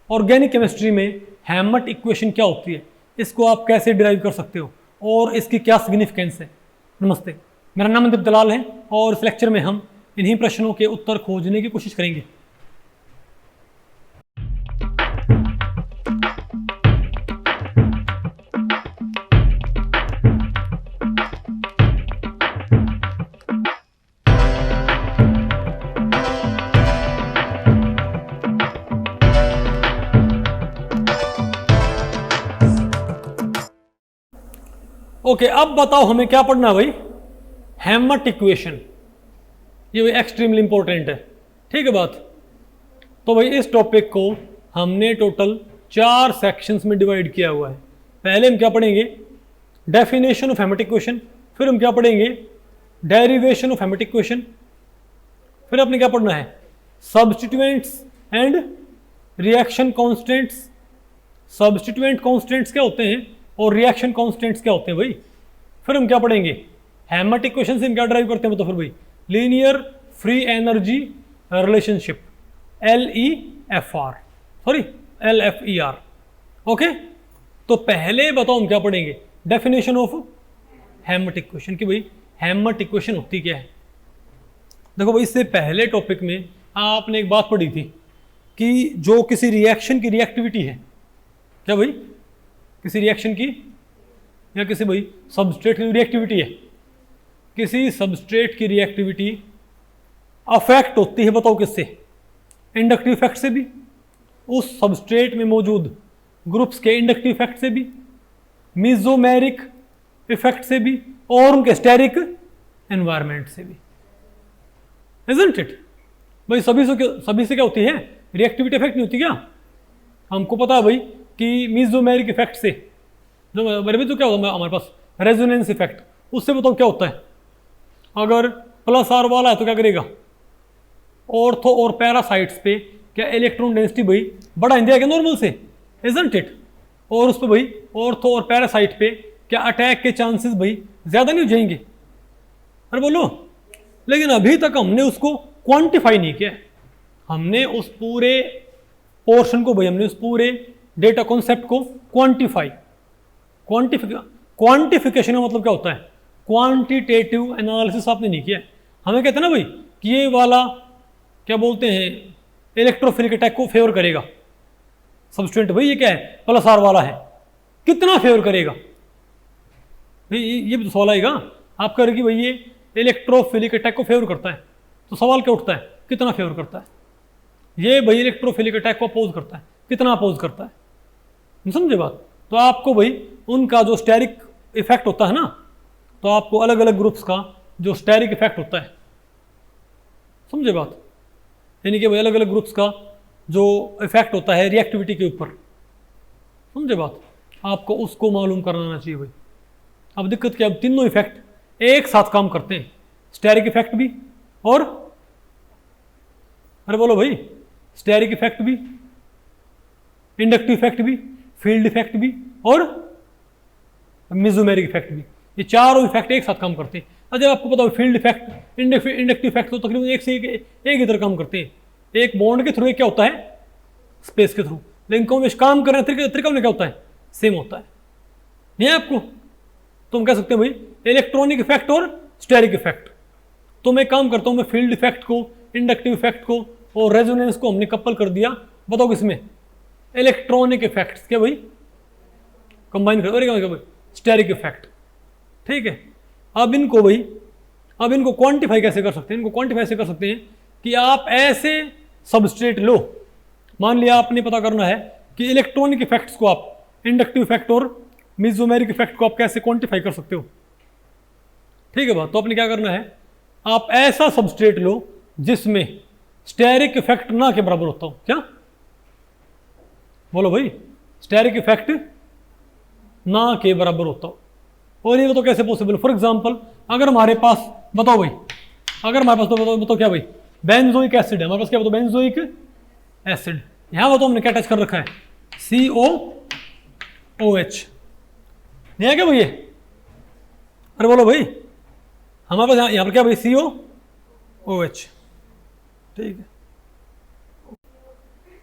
Organic chemistry में हैमट equation क्या होती है, इसको आप कैसे डिराइव कर सकते हो और इसकी क्या सिग्निफिकेंस है। नमस्ते, मेरा नाम मनदीप दलाल है और इस लेक्चर में हम इन्हीं प्रश्नों के उत्तर खोजने की कोशिश करेंगे। ओके, अब बताओ हमें क्या पढ़ना है भाई, हैमट इक्वेशन। ये भाई एक्सट्रीमली इंपॉर्टेंट है, ठीक है बात। तो भाई इस टॉपिक को हमने टोटल 4 सेक्शंस में डिवाइड किया हुआ है। पहले हम क्या पढ़ेंगे, डेफिनेशन ऑफ हैमट इक्वेशन, फिर हम क्या पढ़ेंगे, डेरिवेशन ऑफ हैमट इक्वेशन, फिर अपने क्या पढ़ना है, substituents and reaction constants. Substituent constants क्या होते हैं और रिएक्शन कांस्टेंट्स क्या होते हैं भाई। फिर हम क्या पढ़ेंगे, हैमट इक्वेशन से हम क्या ड्राइव करते हैं, तो फिर भाई linear free energy relationship, LEFR। Okay, तो पहले बताओ हम क्या पढ़ेंगे, डेफिनेशन ऑफ हैमट इक्वेशन की भाई हैमट इक्वेशन होती क्या है। देखो भाई, इससे पहले टॉपिक में आपने एक बात पढ़ी थी कि जो किसी रिएक्शन की रिएक्टिविटी है, क्या भाई, किसी रिएक्शन की या किसी भाई सबस्ट्रेट की रिएक्टिविटी है, किसी सबस्ट्रेट की रिएक्टिविटी अफेक्ट होती है, बताओ किससे, इंडक्टिव इफेक्ट से भी, उस सबस्ट्रेट में मौजूद ग्रुप्स के इंडक्टिव इफेक्ट से भी, मेसोमेरिक इफेक्ट से भी, और उनके स्टेरिक एनवायरनमेंट से भी। इजंट इट भाई, सभी से क्या होती है, रिएक्टिविटी इफेक्ट नहीं होती क्या। हमको पता है भाई कि मेसोमेरिक इफेक्ट से जो मेरे भी तो क्या होता है हमारे पास, रेजोनेंस इफेक्ट, उससे बताओ क्या होता है। अगर प्लस आर वाला है तो क्या करेगा, ऑर्थो और पैरासाइट्स पे क्या इलेक्ट्रॉन डेंसिटी भाई बढ़ा दिया क्या नॉर्मल से, इजंट इट। और उस पर भाई ऑर्थो और पैरासाइट पे क्या अटैक के चांसेस भाई ज़्यादा नहीं हो जाएंगे। अरे बोलो, लेकिन अभी तक हमने उसको क्वांटिफाई नहीं किया। हमने उस पूरे पोर्शन को भाई, हमने उस पूरे डेटा कॉन्सेप्ट को क्वांटिफिकेशन का मतलब क्या होता है, क्वांटिटेटिव एनालिसिस आपने नहीं किया। हमें कहते हैं ना भाई कि ये वाला क्या बोलते हैं, इलेक्ट्रोफिलिक अटैक को फेवर करेगा सबस्टेंट, भाई ये क्या है, प्लस आर वाला है, कितना फेवर करेगा भाई, ये भी तो सवाल आएगा। आप कह रहे कि भाई ये इलेक्ट्रोफिलिक अटैक को फेवर करता है, तो सवाल क्या उठता है, कितना फेवर करता है। ये भाई इलेक्ट्रोफिलिक अटैक को अपोज करता है, कितना अपोज करता है, समझे बात। तो आपको भाई उनका जो स्टेरिक इफेक्ट होता है ना, तो आपको अलग अलग ग्रुप्स का जो स्टेरिक इफेक्ट होता है, समझे बात, यानी कि भाई अलग अलग ग्रुप्स का जो इफेक्ट होता है रिएक्टिविटी के ऊपर, समझे बात, आपको उसको मालूम करना चाहिए भाई। अब दिक्कत क्या, अब तीनों इफेक्ट एक साथ काम करते हैं, स्टेरिक इफेक्ट भी और, अरे बोलो भाई, स्टेरिक इफेक्ट भी, इंडक्टिव इफेक्ट भी, फील्ड इफेक्ट भी और मेसोमेरिक इफेक्ट भी, ये चारों इफेक्ट एक साथ काम करते हैं। अच्छा, आपको पता है फील्ड इफेक्ट, इंडक्टिव इफेक्ट तो तकरीबन एक से एक ही तरह काम करते हैं, एक बॉन्ड के थ्रू, एक क्या होता है, स्पेस के थ्रू, लेकिन काम करने तरीका में क्या होता है, सेम होता है, नहीं है आपको। तो हम कह सकते हैं भाई इलेक्ट्रॉनिक इफेक्ट और स्टेरिक इफेक्ट। तो मैं काम करता हूं, मैं फील्ड इफेक्ट को, इंडक्टिव इफेक्ट को और रेजोनेंस को हमने कपल कर दिया, बताओ किसमें, इलेक्ट्रॉनिक इफेक्ट्स, क्या भाई कंबाइन कर भाई स्टेरिक इफेक्ट, ठीक है। अब इनको क्वांटिफाई कैसे कर सकते हैं, इनको क्वांटिफाई ऐसे कर सकते हैं कि आप ऐसे सबस्ट्रेट लो, मान लिया आपने पता करना है कि इलेक्ट्रॉनिक इफेक्ट्स को आप, इंडक्टिव इफेक्ट और मेसोमेरिक इफेक्ट को आप कैसे क्वांटिफाई कर सकते हो, ठीक है बात। तो आपने क्या करना है, आप ऐसा सबस्ट्रेट लो जिसमें स्टेरिक इफेक्ट ना के बराबर होता हो, क्या बोलो भाई, स्टेरिक इफेक्ट ना के बराबर होता हो। और ये तो कैसे पॉसिबल, फॉर एग्जांपल अगर हमारे पास, बताओ भाई, अगर हमारे पास तो बताओ क्या भाई, बेंजोइक एसिड है हमारे पास, क्या बताओ, बेंजोइक एसिड, यहां बताओ हमने क्या टच कर रखा है, COOH, नहीं है क्या भैया, अरे बोलो भाई, हमारे पास यहाँ पर क्या भाई, COOH, ठीक है,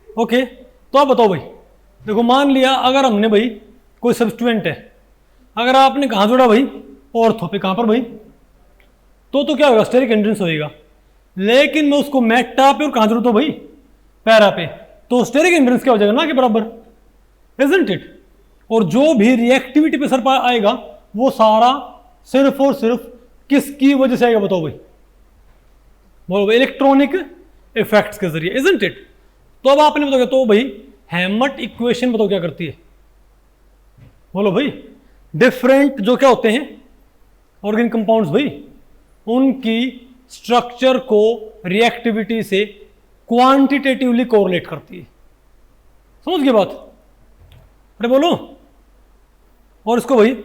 ओके। तो आप बताओ भाई, देखो मान लिया अगर हमने भाई कोई सब्स्टिट्यूएंट है, अगर आपने कहाँ जोड़ा भाई, ऑर्थो पे, कहाँ पर भाई, तो क्या होगा, स्टेरिक हिंड्रेंस होएगा। लेकिन मैं उसको मेटा पे और कहाँ जोड़ता हूँ भाई, पैरा पे, तो स्टेरिक हिंड्रेंस क्या हो जाएगा, ना के बराबर, इजंट इट। और जो भी रिएक्टिविटी पे सर आएगा वो सारा सिर्फ और सिर्फ किसकी वजह से आएगा, बताओ भाई, बोलो भाई, इलेक्ट्रॉनिक इफेक्ट्स के जरिए, इजंट इट। तो अब आपने बताओ, तो भाई हैमट इक्वेशन बताओ क्या करती है, बोलो भाई, डिफरेंट जो क्या होते हैं ऑर्गेनिक कंपाउंड्स भाई, उनकी स्ट्रक्चर को रिएक्टिविटी से क्वांटिटेटिवली कोरिलेट करती है। समझ गए बात, अरे बोलो। और इसको भाई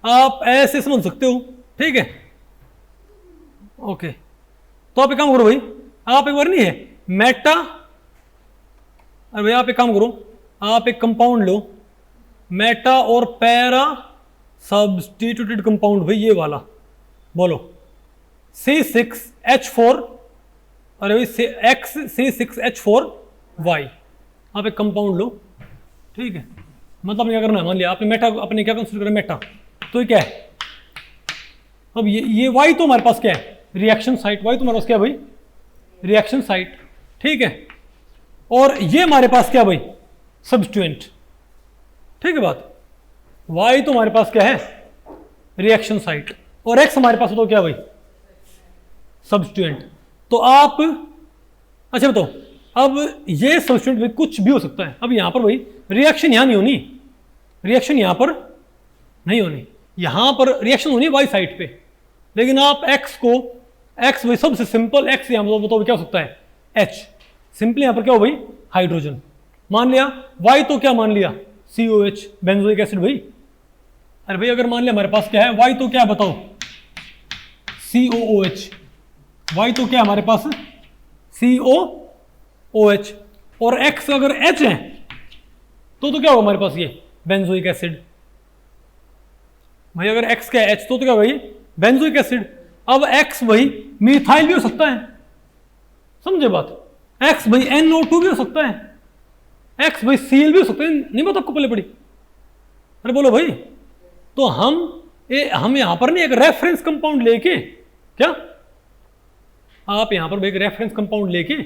आप ऐसे समझ सकते हो, ठीक है, ओके। तो आप एक काम करो भाई, आप एक बार नहीं है मेटा, अरे भाई आप एक काम करो, आप एक कंपाउंड लो, मेटा और पैरा सब्स्टिट्यूटेड कंपाउंड भाई, ये वाला, बोलो C6H4, अरे भाई C6H4Y, आप एक कंपाउंड लो, ठीक है। मतलब क्या करना है, मान लिया आपने मेटा, अपने क्या कंसिडर करा मेटा, तो ये क्या है, अब ये Y तो हमारे पास क्या है, रिएक्शन साइट, Y तो हमारे पास क्या है भाई, रिएक्शन साइट, ठीक है। और ये हमारे पास क्या भाई, सब्स्टिट्यूएंट, ठीक है बात। Y तो हमारे पास क्या है, रिएक्शन साइट, और X हमारे पास तो क्या भाई, सब्स्टिट्यूएंट। तो आप अच्छा बताओ, अब ये सब्स्टिट्यूएंट भी कुछ भी हो सकता है। अब यहां पर भाई रिएक्शन यहां नहीं होनी, रिएक्शन यहां पर नहीं होनी, यहां पर रिएक्शन होनी Y साइड पे। लेकिन आप X को, X भाई सबसे सिंपल, X यहां पर बताओ क्या हो सकता है, H, सिंपली यहां पर क्या हो भाई, हाइड्रोजन मान लिया। Y तो क्या मान लिया, COH, बेंजोइक एसिड भाई। अरे भाई अगर मान लिया हमारे पास क्या है, Y तो क्या है बताओ, COOH, Y तो क्या है हमारे पास, COOH, और X अगर H है तो क्या होगा हमारे पास, ये बेंजोइक एसिड भाई। अगर X क्या है, H तो क्या भाई, बेंजोइक एसिड। अब X भाई मिथाइल भी हो सकता है, समझे बात, X भाई NO2 भी हो सकता है, X भाई Cl भी हो सकता है, नहीं बात आपको पहले पड़ी, अरे बोलो भाई। तो हम यहां पर नहीं एक रेफरेंस कंपाउंड लेके, क्या आप यहां पर भाई एक रेफरेंस कंपाउंड लेके,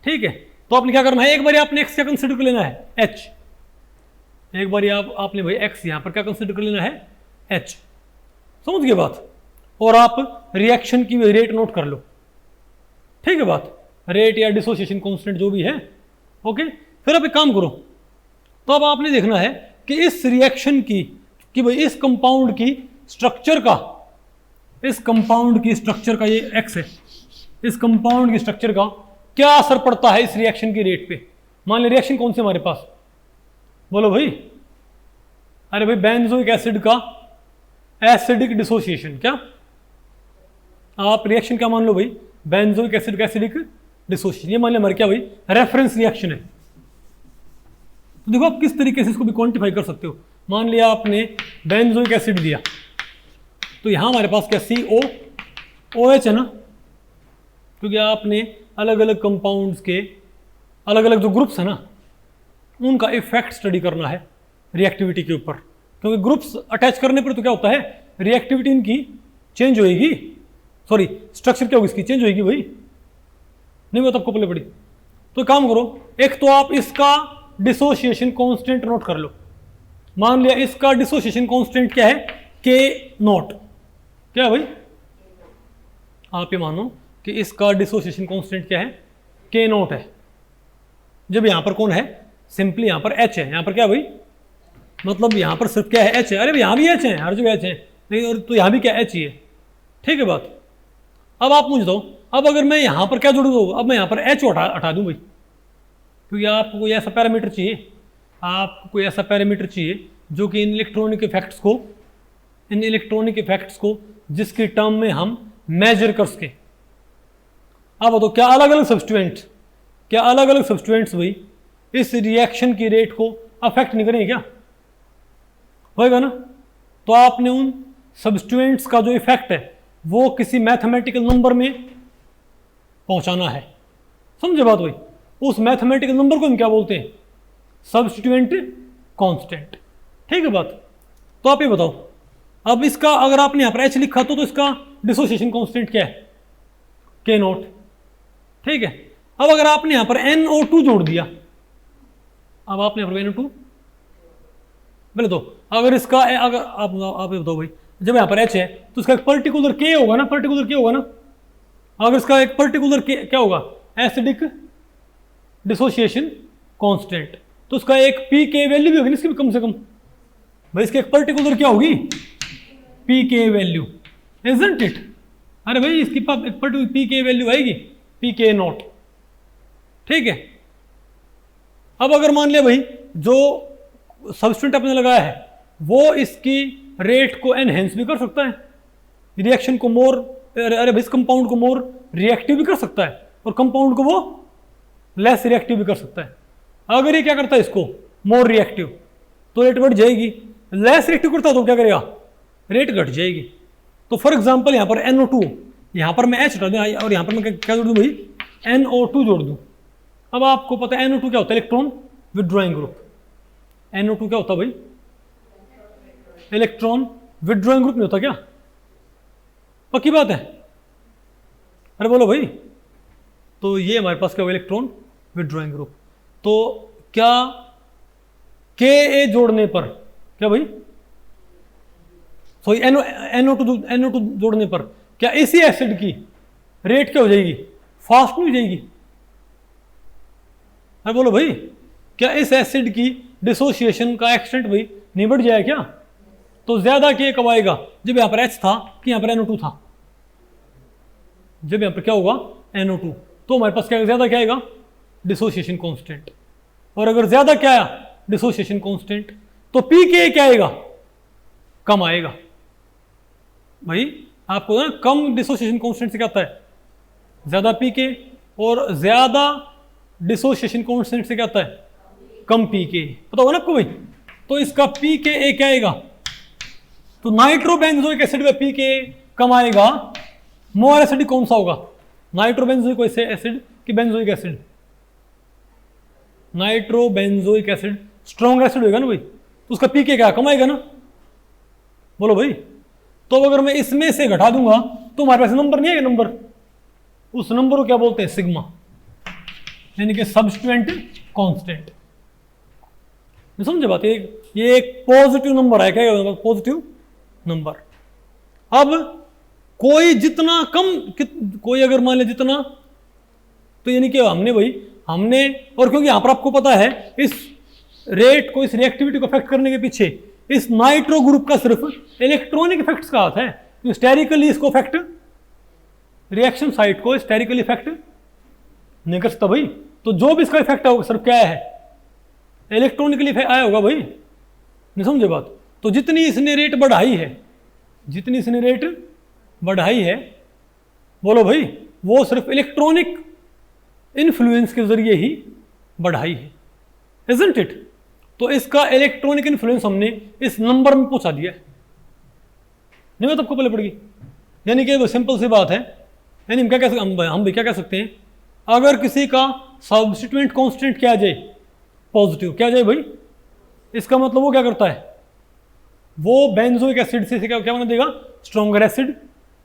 ठीक है, तो आपने क्या करना है, एक बार आपने X क्या कंसिडर कर लेना है, H, एक बार आपने भाई X यहां पर क्या कंसिडर कर लेना है, H, समझ गए बात। और आप रिएक्शन की रेट नोट कर लो, ठीक है बात, रेट या डिसोसिएशन कांस्टेंट जो भी है, ओके। फिर आप एक काम करो, तो अब आपने देखना है कि इस रिएक्शन की, कि भाई इस कंपाउंड की स्ट्रक्चर का, इस कंपाउंड की स्ट्रक्चर का, ये X है, इस कंपाउंड की स्ट्रक्चर का क्या असर पड़ता है इस रिएक्शन की रेट पे। मान लिया रिएक्शन कौन से हमारे पास, बोलो भाई, अरे भाई बेंजोइक एसिड का एसिडिक डिसोसिएशन, क्या आप रिएक्शन क्या मान लो भाई, बेंजोइक एसिड का एसिडिक डिसोसिएशन, ये मान लिया हमारे क्या भाई, रेफरेंस रिएक्शन है। तो देखो आप किस तरीके से इसको भी क्वांटिफाई कर सकते हो। मान लिया आपने बेंजोइक एसिड दिया, तो यहां हमारे पास क्या COOH है ना, क्योंकि आपने अलग अलग कंपाउंड्स के अलग अलग जो ग्रुप्स है ना, उनका इफेक्ट स्टडी करना है रिएक्टिविटी के ऊपर, क्योंकि ग्रुप्स अटैच करने पर तो क्या होता है, रिएक्टिविटी इनकी चेंज होएगी, सॉरी स्ट्रक्चर क्या होगी इसकी, चेंज होएगी भाई, नहीं बात आपको पहले पड़ी। तो काम करो, एक तो आप इसका डिसोसिएशन कांस्टेंट नोट कर लो। मान लिया इसका डिसोसिएशन कांस्टेंट क्या है, K0, क्या है भाई, आप ये मानो कि इसका डिसोसिएशन कांस्टेंट क्या है, K0 है। जब यहां पर कौन है, सिंपली यहां पर H है, यहां पर क्या भाई, मतलब यहां पर सिर्फ क्या है, H है। अरे यहां भी H है, हर जगह H है, नहीं और तो यहां भी क्या H ही है, ठीक है बात। अब आप मुझे दो, अब अगर मैं यहां पर क्या जोड़ दूँ, अब मैं यहां पर H हटा दूं भाई, क्योंकि आपको कोई ऐसा पैरामीटर चाहिए, आपको कोई ऐसा पैरामीटर चाहिए जो कि इन इलेक्ट्रॉनिक इफेक्ट्स को जिसकी टर्म में हम मेजर कर सके। अब बताओ क्या अलग अलग सब्सटीट्यूएंट्स भाई इस रिएक्शन की रेट को अफेक्ट नहीं करेंगे, क्या होएगा ना। तो आपने उन सब्सटीट्यूएंट्स का जो इफेक्ट है वो किसी मैथमेटिकल नंबर में पहुंचाना है, समझे बात भाई। उस मैथमेटिकल नंबर को हम क्या बोलते हैं, सब्स्टिट्यूएंट कांस्टेंट। ठीक है बात। तो आप ये बताओ, अब इसका अगर आपने यहाँ पर H लिखा तो इसका डिसोसिएशन कांस्टेंट क्या है? K not. ठीक है। अब अगर आपने यहाँ पर NO2 जोड़ दिया, अब आपने यहाँ पर NO2 बोले तो अगर इसका अगर आप ये बताओ भाई, जब यहाँ पर H है तो इसका एक पर्टिकुलर K होगा ना, पर्टिकुलर K होगा ना। अगर इसका एक पर्टिकुलर क्या होगा? Acidic dissociation constant. तो उसका एक पी के वैल्यू भी होगी ना इसकी भी कम से कम भाई, इसकी एक पर्टिकुलर क्या होगी? पी के वैल्यू, इजंट इट? अरे भाई इसकी एक पर्टिकुलर पी के वैल्यू आएगी, पी के नॉट। ठीक है। अब अगर मान लिया भाई जो सब्स्टिट्यूएंट आपने लगाया है वो इसकी रेट को एनहेंस भी कर सकता है, रिएक्शन को मोर, अरे भाई इस कंपाउंड को मोर रिएक्टिव भी कर सकता है और कंपाउंड को वो लेस रिएक्टिव भी कर सकता है। अगर ये क्या करता है इसको मोर रिएक्टिव तो रेट बढ़ जाएगी, लेस रिएक्टिव करता है तो क्या करेगा? रेट घट जाएगी। तो फॉर एग्जांपल यहाँ पर NO2, यहाँ पर मैं H हटा दूँ और यहाँ पर मैं क्या जोड़ दूँ भाई? NO2 जोड़ दूँ। अब आपको पता है NO2 क्या होता है? Electron withdrawing group. NO2 क्या होता है भाई? इलेक्ट्रॉन विड्रॉइंग ग्रुप नहीं होता क्या? पक्की बात है? अरे बोलो भाई। तो ये हमारे पास क्या होगा? Electron withdrawing group. तो क्या Ka जोड़ने पर क्या भाई? सॉरी NO2 जोड़ने पर क्या इसी एसिड की रेट क्या हो जाएगी? फास्ट नहीं हो जाएगी? अरे बोलो भाई, क्या इस एसिड की डिसोसिएशन का एक्सटेंट भाई नहीं बढ़ जाए क्या? तो ज्यादा K कब आएगा? जब यहां पर H था कि यहां पर NO2 था। जब यहां पर क्या होगा? NO2, तो हमारे पास क्या ज्यादा क्या आएगा? Dissociation constant. और अगर ज्यादा क्या आया? डिसोसिएशन कांस्टेंट, तो पीके क्या आएगा? कम आएगा। भाई आपको ना कम डिसोसिएशन कांस्टेंट से क्या आता है? ज्यादा पीके, और ज्यादा डिसोसिएशन कांस्टेंट से क्या आता है? कम पीके। पता होगा ना आपको भाई? तो इसका पीके क्या आएगा? तो नाइट्रोबेंजोइक एसिड में पीके कम आएगा, मोर एसिड कौन सा होगा? नाइट्रोबेंजोइक एसिड कि benzoic acid? Nitrobenzoic acid strong acid होगा ना भाई, तो उसका पीके क्या कम आएगा ना? बोलो भाई। तो अगर मैं इसमें से घटा दूंगा तो हमारे पास नंबर नहीं है, नंबर, उस नंबर को क्या बोलते हैं? सिग्मा, यानी कि सब्स्टिट्यूएंट कांस्टेंट। समझे बात? ये एक पॉजिटिव नंबर है, क्या पॉजिटिव नंबर। अब कोई जितना कम कोई अगर मान ले जितना, तो यानी कि हमने और क्योंकि यहां पर आपको पता है इस रेट को, इस रिएक्टिविटी को अफेक्ट करने के पीछे इस नाइट्रो ग्रुप का सिर्फ इलेक्ट्रॉनिक इफेक्ट्स का हाथ है, तो स्टेरिकली इसको इफेक्ट, रिएक्शन साइट को स्टेरिकली इफेक्ट नहीं कर सकता भाई। तो जो भी इसका इफेक्ट होगा सिर्फ क्या है? इलेक्ट्रॉनिकली आया होगा भाई। नहीं समझे बात? तो जितनी इसने रेट बढ़ाई है, जितनी इसने रेट बढ़ाई है, बोलो भाई, वो सिर्फ इलेक्ट्रॉनिक इन्फ्लुएंस के जरिए ही बढ़ाई है, इजंट इट? तो इसका इलेक्ट्रॉनिक इन्फ्लुएंस हमने इस नंबर में पहुंचा दिया है। नहीं बात आपको पहले पड़ गई? यानी कि वो सिंपल सी बात है। यानी हम क्या कह सकते, हम भी क्या कह सकते हैं? अगर किसी का सब्स्टिट्यूएंट कांस्टेंट क्या आ जाए? पॉजिटिव क्या आ जाए भाई? इसका मतलब वो क्या करता है? वो बेंजोइक एसिड से क्या बना देगा? Stronger acid.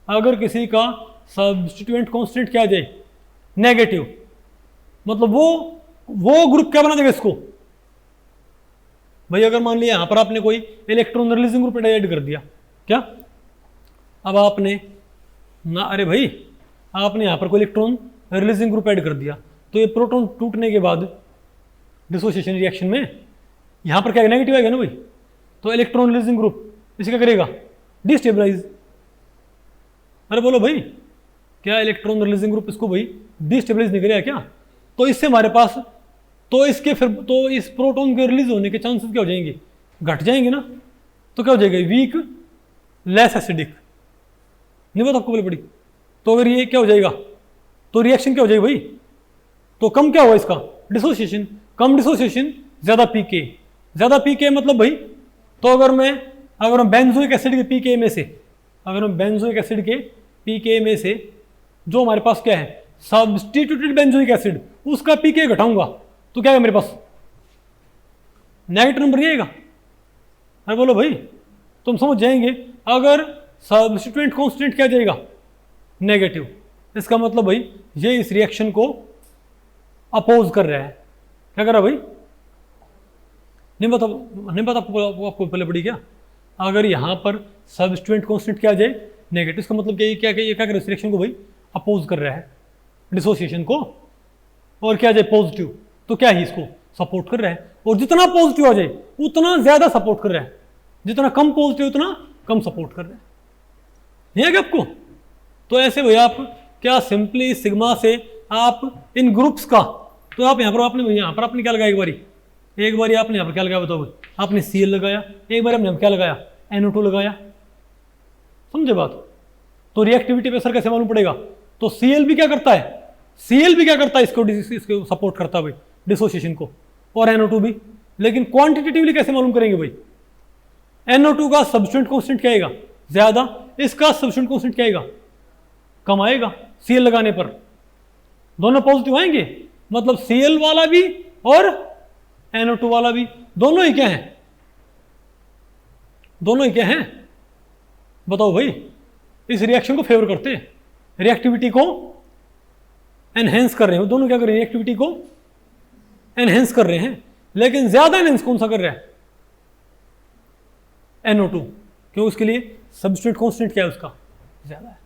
अगर किसी का सब्स्टिट्यूएंट कांस्टेंट क्या आ जाए? नेगेटिव, मतलब वो ग्रुप क्या बना देगा इसको? भाई अगर मान लिया यहां पर आपने कोई इलेक्ट्रॉन रिलीजिंग ग्रुप ऐड कर दिया, क्या? अब आपने ना, अरे भाई आपने यहां पर कोई इलेक्ट्रॉन रिलीजिंग ग्रुप ऐड कर दिया, तो ये प्रोटॉन टूटने के बाद डिसोसिएशन रिएक्शन में यहां पर क्या नेगेटिव आएगा ना भाई, तो इलेक्ट्रॉन रिलीजिंग ग्रुप इसे क्या करेगा? डिस्टेबलाइज। अरे बोलो भाई, क्या इलेक्ट्रॉन रिलीजिंग ग्रुप इसको भाई डिस्टेबलाइज नहीं करेगा क्या? तो इससे हमारे पास तो इसके फिर तो इस प्रोटॉन के रिलीज होने के चांसेस क्या हो जाएंगे? घट जाएंगे ना। तो क्या हो जाएगा? Weak, less acidic. नहीं बात आपको बोले पड़ी? तो अगर ये क्या हो जाएगा तो रिएक्शन क्या हो जाएगी भाई? तो कम क्या होगा इसका? डिसोसिएशन। कम डिसोसिएशन, ज्यादा पीके। ज्यादा पीके मतलब भाई, तो अगर हम बेंजोइक एसिड के पीके में से, अगर हम बेंजोइक एसिड के पीके में से जो हमारे पास क्या है? सब्स्टिट्यूटेड बेंजोइक एसिड, उसका पीके घटाऊंगा तो क्या है मेरे पास? नेगेटिव नंबर नहीं आएगा। अरे बोलो भाई, तुम समझ जाएंगे। अगर सब्स्टिट्यूएंट कांस्टेंट क्या जाएगा, नेगेटिव, इसका मतलब भाई ये इस रिएक्शन को अपोज कर रहा है। क्या कर रहा है भाई, नहीं पता आपको पहले पड़ी क्या? अगर यहाँ पर सब्स्टिट्यूएंट कांस्टेंट क्या जाए, नेगेटिव, इसका मतलब क्या क्या कर रहा है, इस रिएक्शन को भाई अपोज कर रहा है, डिसोसिएशन को। और क्या जाए पॉजिटिव, तो क्या ही इसको सपोर्ट कर रहा है। और जितना पॉजिटिव आ जाए उतना ज्यादा सपोर्ट कर रहा है, जितना कम पॉजिटिव उतना कम सपोर्ट कर रहा है। नहीं है क्या आपको? तो ऐसे भाई आप क्या सिंपली सिग्मा से आप इन ग्रुप्स का, तो आप यहाँ पर आपने क्या लगाया, एक बारी आपने यहाँ पर क्या लगाया बताओ भाई, आपने Cl लगाया, एक बार आपने क्या लगाया, NO2 लगाया। समझे बात? तो रिएक्टिविटी पे असर कैसे मालूम पड़ेगा? तो Cl भी क्या करता है, इसको सपोर्ट करता है भाई डिसोसिएशन को, और NO2 भी। लेकिन क्वांटिटेटिवली कैसे मालूम करेंगे भाई? NO2 का सब्स्टिट्यूएंट कांस्टेंट क्या आएगा, ज्यादा, इसका सब्स्टिट्यूएंट कांस्टेंट क्या आएगा, कम आएगा। Cl लगाने पर दोनों पॉजिटिव आएंगे, मतलब Cl वाला भी और NO2 वाला भी दोनों ही क्या हैं, बताओ भाई, इस रिएक्शन को फेवर करते हैं, रिएक्टिविटी को एनहेंस कर रहे हैं। दोनों क्या कर रहे हैं, रिएक्टिविटी को एनहेंस कर रहे हैं। लेकिन ज्यादा एनहेंस कौन सा कर रहा है, NO2, क्यों? उसके लिए सब्स्टिट्यूएंट कांस्टेंट क्या है उसका, ज्यादा है।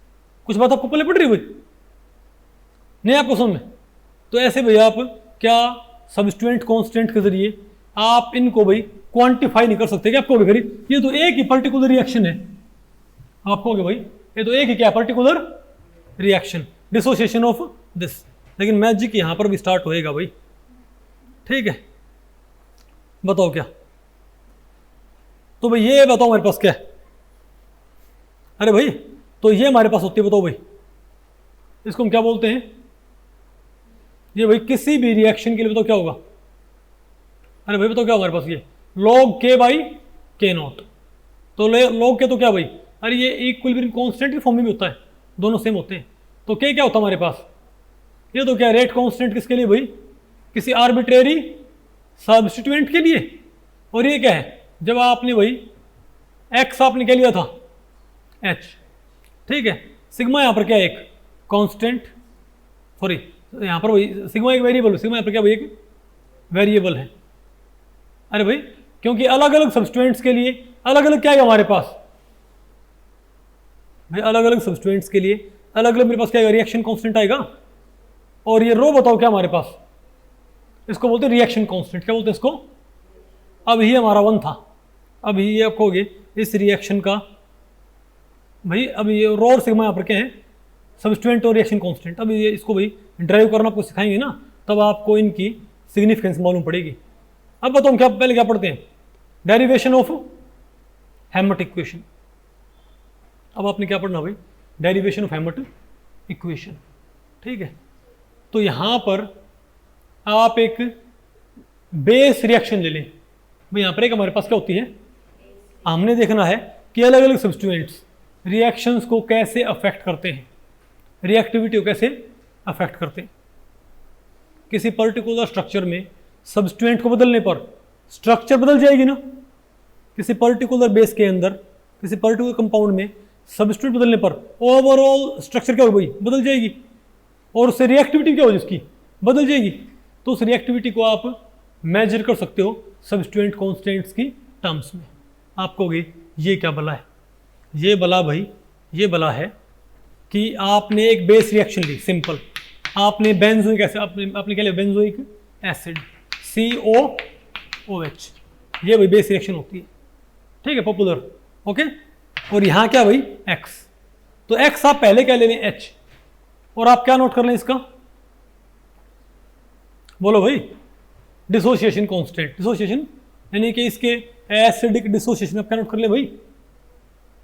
कुछ बात आपको पहले पड़ रही है भाई, नहीं आपको समझ में? तो ऐसे भाई आप क्या सब्स्टिट्यूएंट कांस्टेंट के जरिए आप इनको भाई क्वांटिफाई नहीं कर सकते। क्या आपको भाई, ये तो एक ही पर्टिकुलर रिएक्शन है, आप कहोगे भाई ये तो एक ही क्या particular reaction, dissociation of this. लेकिन मैजिक यहां पर भी स्टार्ट होएगा भाई, ठीक है? बताओ क्या, तो भाई ये बताओ हमारे पास क्या है, अरे भाई तो ये हमारे पास होती है, बताओ भाई इसको हम क्या बोलते हैं, ये भाई किसी भी रिएक्शन के लिए बताओ क्या होगा, अरे भाई बताओ क्या हमारे पास, ये log K by K not. तो log K तो क्या भाई, अरे ये इक्विलिब्रियम कांस्टेंट के फॉर्म में भी होता है, दोनों सेम होते हैं। तो K क्या होता है हमारे पास, ये तो क्या रेट कांस्टेंट किसके लिए भाई, किसी आर्बिट्रेरी सब्स्टिट्यूएंट के लिए। और ये क्या है, जब आपने भाई x आपने क्या लिया था, h, ठीक है? सिग्मा यहाँ पर क्या है, एक कांस्टेंट, सॉरी यहाँ पर भाई सिग्मा एक वेरिएबल, सिग्मा यहाँ पर क्या भाई एक वेरिएबल है। अरे भाई क्योंकि अलग अलग सब्स्टिट्यूएंट्स के लिए अलग अलग क्या है हमारे पास भाई, अलग अलग सब्स्टिट्यूएंट्स के लिए अलग अलग मेरे पास क्या है, रिएक्शन कांस्टेंट आएगा। और ये रो बताओ क्या हमारे पास, इसको बोलते हैं रिएक्शन कांस्टेंट। क्या बोलते हैं इसको? अब ये हमारा 1 था, अब ये आप कहोगे इस रिएक्शन का भाई, अब ये रो और सिग्मा यहाँ पर क्या है, सब्स्टिट्यूएंट और रिएक्शन कांस्टेंट। अब ये इसको भाई ड्राइव करना आपको सिखाएंगे ना, तब आपको इनकी सिग्निफिकेंस मालूम पड़ेगी। अब बताओ हम क्या पहले क्या पढ़ते हैं, डेरिवेशन ऑफ हेल्मट इक्वेशन। अब आपने क्या पढ़ना भाई, डेरिवेशन ऑफ हेल्मट इक्वेशन, ठीक है? तो यहां पर आप एक बेस रिएक्शन ले लें भाई, यहां पर एक हमारे पास क्या होती है, हमने देखना है कि अलग अलग सब्स्टिट्यूएंट्स रिएक्शंस को कैसे अफेक्ट करते हैं, रिएक्टिविटी को कैसे अफेक्ट करते हैं। किसी पर्टिकुलर स्ट्रक्चर में सब्स्टिट्यूएंट को बदलने पर स्ट्रक्चर बदल जाएगी ना, किसी पर्टिकुलर बेस के अंदर, किसी पर्टिकुलर कंपाउंड में सब्स्टिट्यूट बदलने पर ओवरऑल स्ट्रक्चर क्या होगी, बदल जाएगी, और उससे रिएक्टिविटी क्या होगी, उसकी बदल जाएगी। तो उस रिएक्टिविटी को आप मेजर कर सकते हो सब्स्टिट्यूएंट कांस्टेंट्स की टर्म्स में। आप कहोगे ये क्या बला है, ये बला भाई, ये बला है कि आपने एक बेस रिएक्शन ली, सिंपल, आपने बेंजोइक एसिड, आपने क्या लिया, बेंजोइक एसिड COOH, ये भाई बेस रिएक्शन होती है, ठीक है, पॉपुलर, ओके? और यहाँ क्या भाई X, तो X आप पहले क्या ले लें, H, और आप क्या नोट कर लें इसका, बोलो भाई, डिसोसिएशन कांस्टेंट, डिसोसिएशन यानी कि इसके एसिडिक डिसोसिएशन आप क्या नोट कर ले भाई,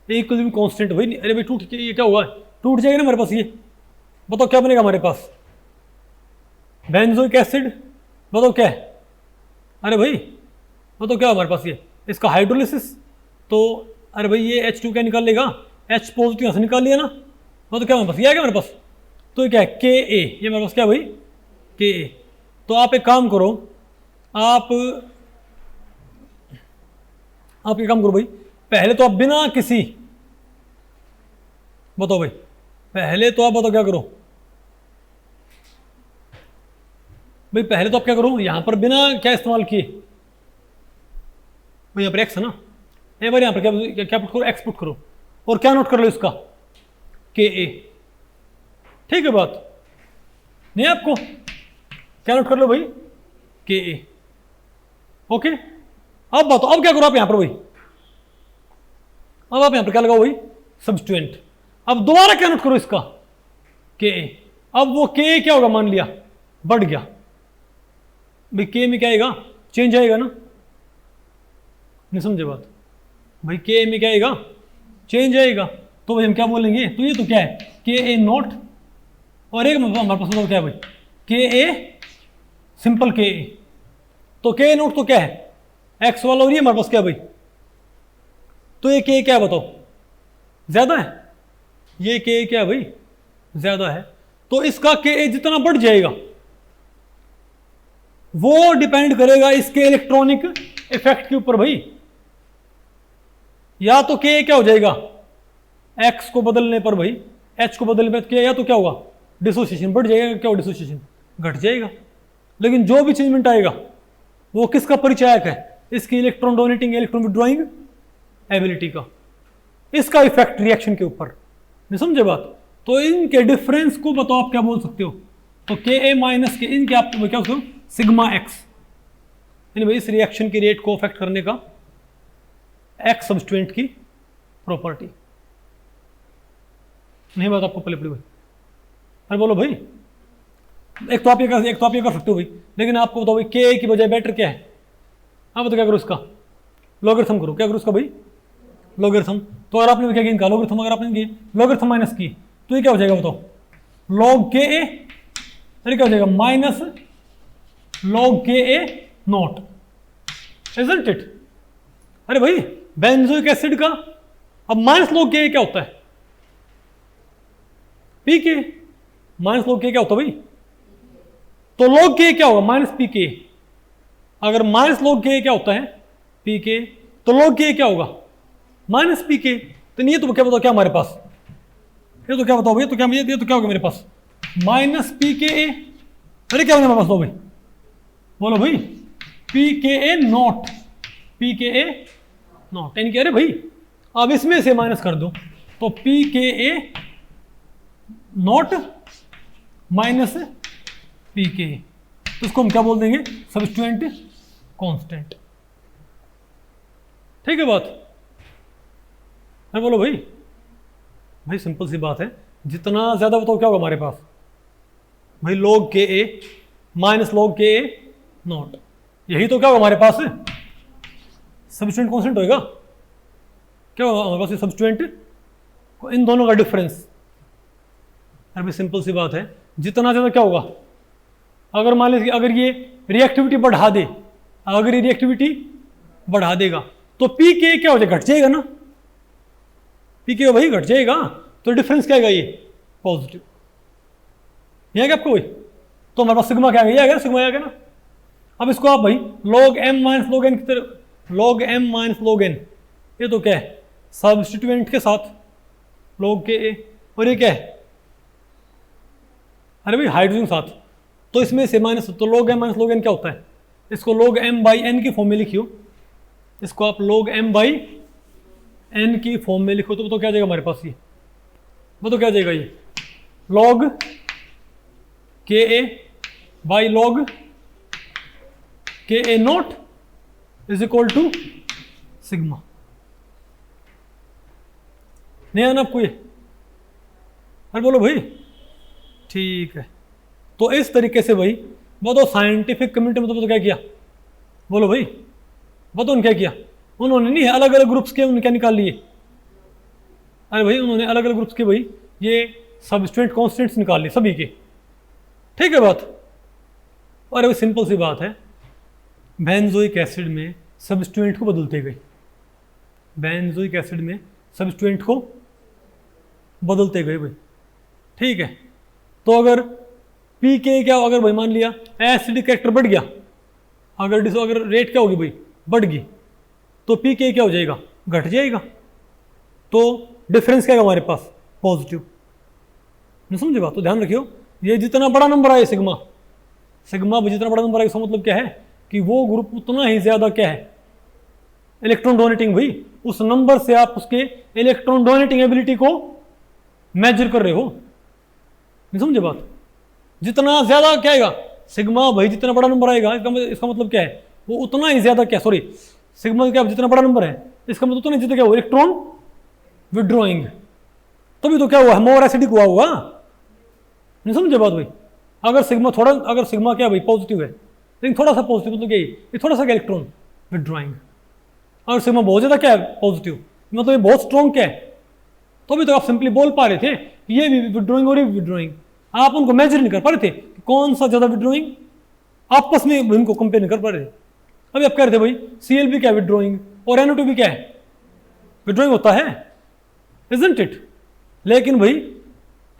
इक्विलिब्रियम कांस्टेंट भाई। अरे भाई टूट, ये क्या हुआ, टूट जाएगा ना हमारे पास, ये बताओ क्या बनेगा हमारे पास, बेंजोइक एसिड, बताओ क्या है, अरे भाई बताओ क्या हमारे पास, ये इसका हाइड्रोलिसिस, तो अरे भाई ये H2 क्या निकाल लेगा, H पॉजिटिव यहाँ से निकाल लिया ना, तो क्या हमारे पास, ये है क्या हमारे पास, तो ये क्या है Ka, ये हमारे पास क्या है भाई Ka। तो आप एक काम करो, आप आप ये काम करो भाई, पहले तो आप बिना किसी, बताओ भाई, पहले तो आप बताओ क्या करो भाई, पहले तो आप क्या करो, यहां पर बिना क्या इस्तेमाल किए भाई, यहां पर एक्स है ना, एक बार यहां पर क्या पुट करो, एक्स पुट करो, और क्या नोट कर लो इसका, के ए। ठीक है बात, नहीं आपको क्या नोट कर लो भाई, के ए। ओके, अब बताओ, अब क्या करो आप यहां पर भाई, अब आप यहां पर क्या लगाओ भाई, सब्स्टिट्यूएंट। अब दोबारा क्या नोट करो इसका, के ए। अब वो के ए क्या होगा, मान लिया बढ़ गया भाई, के में क्या आएगा, चेंज आएगा ना, नहीं समझे बात भाई, के में क्या आएगा, चेंज आएगा। तो भाई हम क्या बोलेंगे, तो ये तो क्या है, के ए नोट, और एक हमारे पास क्या है भाई, के ए सिंपल के ए। तो के ए नोट तो क्या है, एक्स वाला, और ये हमारे पास क्या भाई, तो ये के ए क्या है बताओ, ज्यादा है, ये के ए क्या है भाई, ज्यादा है। तो इसका के ए जितना बढ़ जाएगा वो डिपेंड करेगा इसके इलेक्ट्रॉनिक इफेक्ट के ऊपर भाई। या तो के क्या हो जाएगा, एक्स को बदलने पर भाई, एच को बदलने पर या तो क्या होगा, डिसोसिएशन बढ़ जाएगा, क्या होगा, डिसोसिएशन घट जाएगा। लेकिन जो भी चेंजमेंट आएगा वो किसका परिचायक है, इसकी electron donating electron withdrawing ability का, इसका इफेक्ट रिएक्शन के ऊपर, नहीं समझे बात। तो इनके डिफरेंस को बताओ आप क्या बोल सकते हो, तो के ए माइनस के इनके आप क्या बोलते हो, सिग्मा एक्स, यानी भाई इस रिएक्शन की रेट को अफेक्ट करने का एक्स सब्स्टिट्यूएंट की प्रॉपर्टी। नहीं बात आपको पहले पड़ी भाई, अरे बोलो भाई, एक तो आप ये कर सकते हो भाई, लेकिन आपको बताओ भाई के की बजाय बेटर क्या है, आप बताओ क्या करो, इसका लॉगरिथम करो, क्या करो इसका भाई, लॉगरिथम। तो अगर आपने क्या किया, इनका लॉगरिथम, अगर आपने लॉगरिथम माइनस की तो ये क्या हो जाएगा बताओ, लॉग के ए, अरे क्या हो जाएगा, माइनस लॉग के ए नॉट, इजंट इट। अरे भाई बेंजोइक एसिड का अब माइनस लॉग के ए क्या होता है, पी के, माइनस लॉग के क्या होता है भाई, तो लॉग के क्या होगा, माइनस पी के। अगर माइनस लॉग के क्या होता है, पी के, तो लॉग के क्या होगा, माइनस पी के। तो ये तो क्या बताओ, क्या हमारे पास, ये तो क्या बताओ भाई, तो क्या ये तो क्या होगा मेरे पास, माइनस पी के ए। अरे क्या होगा हमारे पास, दो भाई बोलो भाई, पी के ए नॉट, पी के ए नॉट, यानी कि अरे भाई अब इसमें से माइनस कर दो, तो पी के ए नॉट माइनस पी के, तो इसको हम क्या बोल देंगे, सब्स्टिट्यूएंट कांस्टेंट। ठीक है बात, अरे बोलो भाई, भाई सिंपल सी बात है, जितना ज्यादा बताओ क्या होगा हमारे पास भाई, लॉग के ए माइनस लॉग के ए नॉट, यही तो क्या होगा हमारे पास, सब्स्टिट्यूएंट कांस्टेंट होएगा, क्या होगा हमारे पास, सब्स्टिट्यूएंट, इन दोनों का डिफरेंस। अरे भाई सिंपल सी बात है, जितना ज्यादा क्या होगा, अगर मान लीजिए अगर ये रिएक्टिविटी बढ़ा दे, अगर ये रिएक्टिविटी बढ़ा देगा तो पी के क्या हो जाएगा, घट जाएगा ना, पी के भाई घट जाएगा, तो डिफरेंस क्या आएगा, ये पॉजिटिव। ये क्या आपको भाई, तो हमारे पास सिग्मा क्या आ गया, ये आ गया, सिग्मा आ गया ना। अब इसको आप भाई log m minus log n की तरह, log m minus log n, ये तो क्या है, सब्स्टिट्यूएंट के साथ log के a, और ये क्या है, अरे भाई हाइड्रोजन साथ, तो इसमें से माइनस, तो log m minus log n क्या होता है, इसको log m बाई n की फॉर्म में लिखियो, इसको आप log m बाई n की फॉर्म में लिखो, तो क्या आ जाएगा हमारे पास, ये वो तो क्या आ जाएगा, ये log K A by log K A naught is equal to sigma. नहीं आना आपको ये, अरे बोलो भाई, ठीक है। तो इस तरीके से भाई बताओ, साइंटिफिक कम्युनिटी में तो क्या किया, बोलो भाई, बताओ क्या किया उन्होंने, नहीं अलग अलग ग्रुप्स के उन्होंने क्या निकाल लिए, अरे भाई उन्होंने अलग अलग ग्रुप्स के भाई ये सब्स्टिट्यूएंट कांस्टेंट्स निकाल लिए सभी के। ठीक है बात, अरे भाई सिंपल सी बात है, बेंजोइक एसिड में सब्स्टिट्यूएंट को बदलते गए, बेंजोइक एसिड में सब्स्टिट्यूएंट को बदलते गए भाई। ठीक है, तो अगर पी के क्या, अगर भाई मान लिया एसिडिक कैरेक्टर बढ़ गया, अगर रेट क्या होगी भाई, बढ़ गई, तो पी के क्या हो जाएगा, घट जाएगा, तो डिफरेंस क्या है हमारे पास, पॉजिटिव। नहीं समझे बात, तो ध्यान रखियो, ये जितना बड़ा नंबर आए सिग्मा, सिग्मा जितना बड़ा नंबर आए, इसका मतलब क्या है कि वो ग्रुप उतना ही ज्यादा क्या है, इलेक्ट्रॉन डोनेटिंग। भाई उस नंबर से आप उसके इलेक्ट्रॉन डोनेटिंग एबिलिटी को मेजर कर रहे हो। नहीं समझे बात, जितना ज्यादा क्या आएगा सिग्मा, भाई जितना बड़ा नंबर आएगा इसका मतलब क्या है, वो उतना ही ज्यादा क्या, सॉरी सिग्मा क्या, जितना बड़ा नंबर है इसका मतलब उतना जितना क्या हुआ, इलेक्ट्रॉन विड्रॉइंग। तभी तो क्या हुआ, मोर एसिडिक हुआ होगा। नहीं समझे बात भाई, अगर सिग्मा थोड़ा, अगर सिग्मा क्या भाई पॉजिटिव है, लेकिन थोड़ा सा पॉजिटिव मतलब क्या, ये थोड़ा सा क्या इलेक्ट्रॉन विड्रॉइंग, और सिग्मा बहुत ज्यादा क्या है पॉजिटिव, मतलब ये बहुत स्ट्रॉन्ग क्या है, तो भी तो आप सिंपली बोल पा रहे थे कि ये भी विड्रॉइंग और ये भी विड्रॉइंग, आप उनको मेजर नहीं कर पा रहे थे कि कौन सा ज्यादा विड्रॉइंग, आपस में इनको कंपेयर नहीं कर पा रहे थे। अभी आप कह रहे थे भाई Cl भी क्या विड्रॉइंग और NO2 भी क्या है विड्रॉइंग होता है, इजंट इट, लेकिन भाई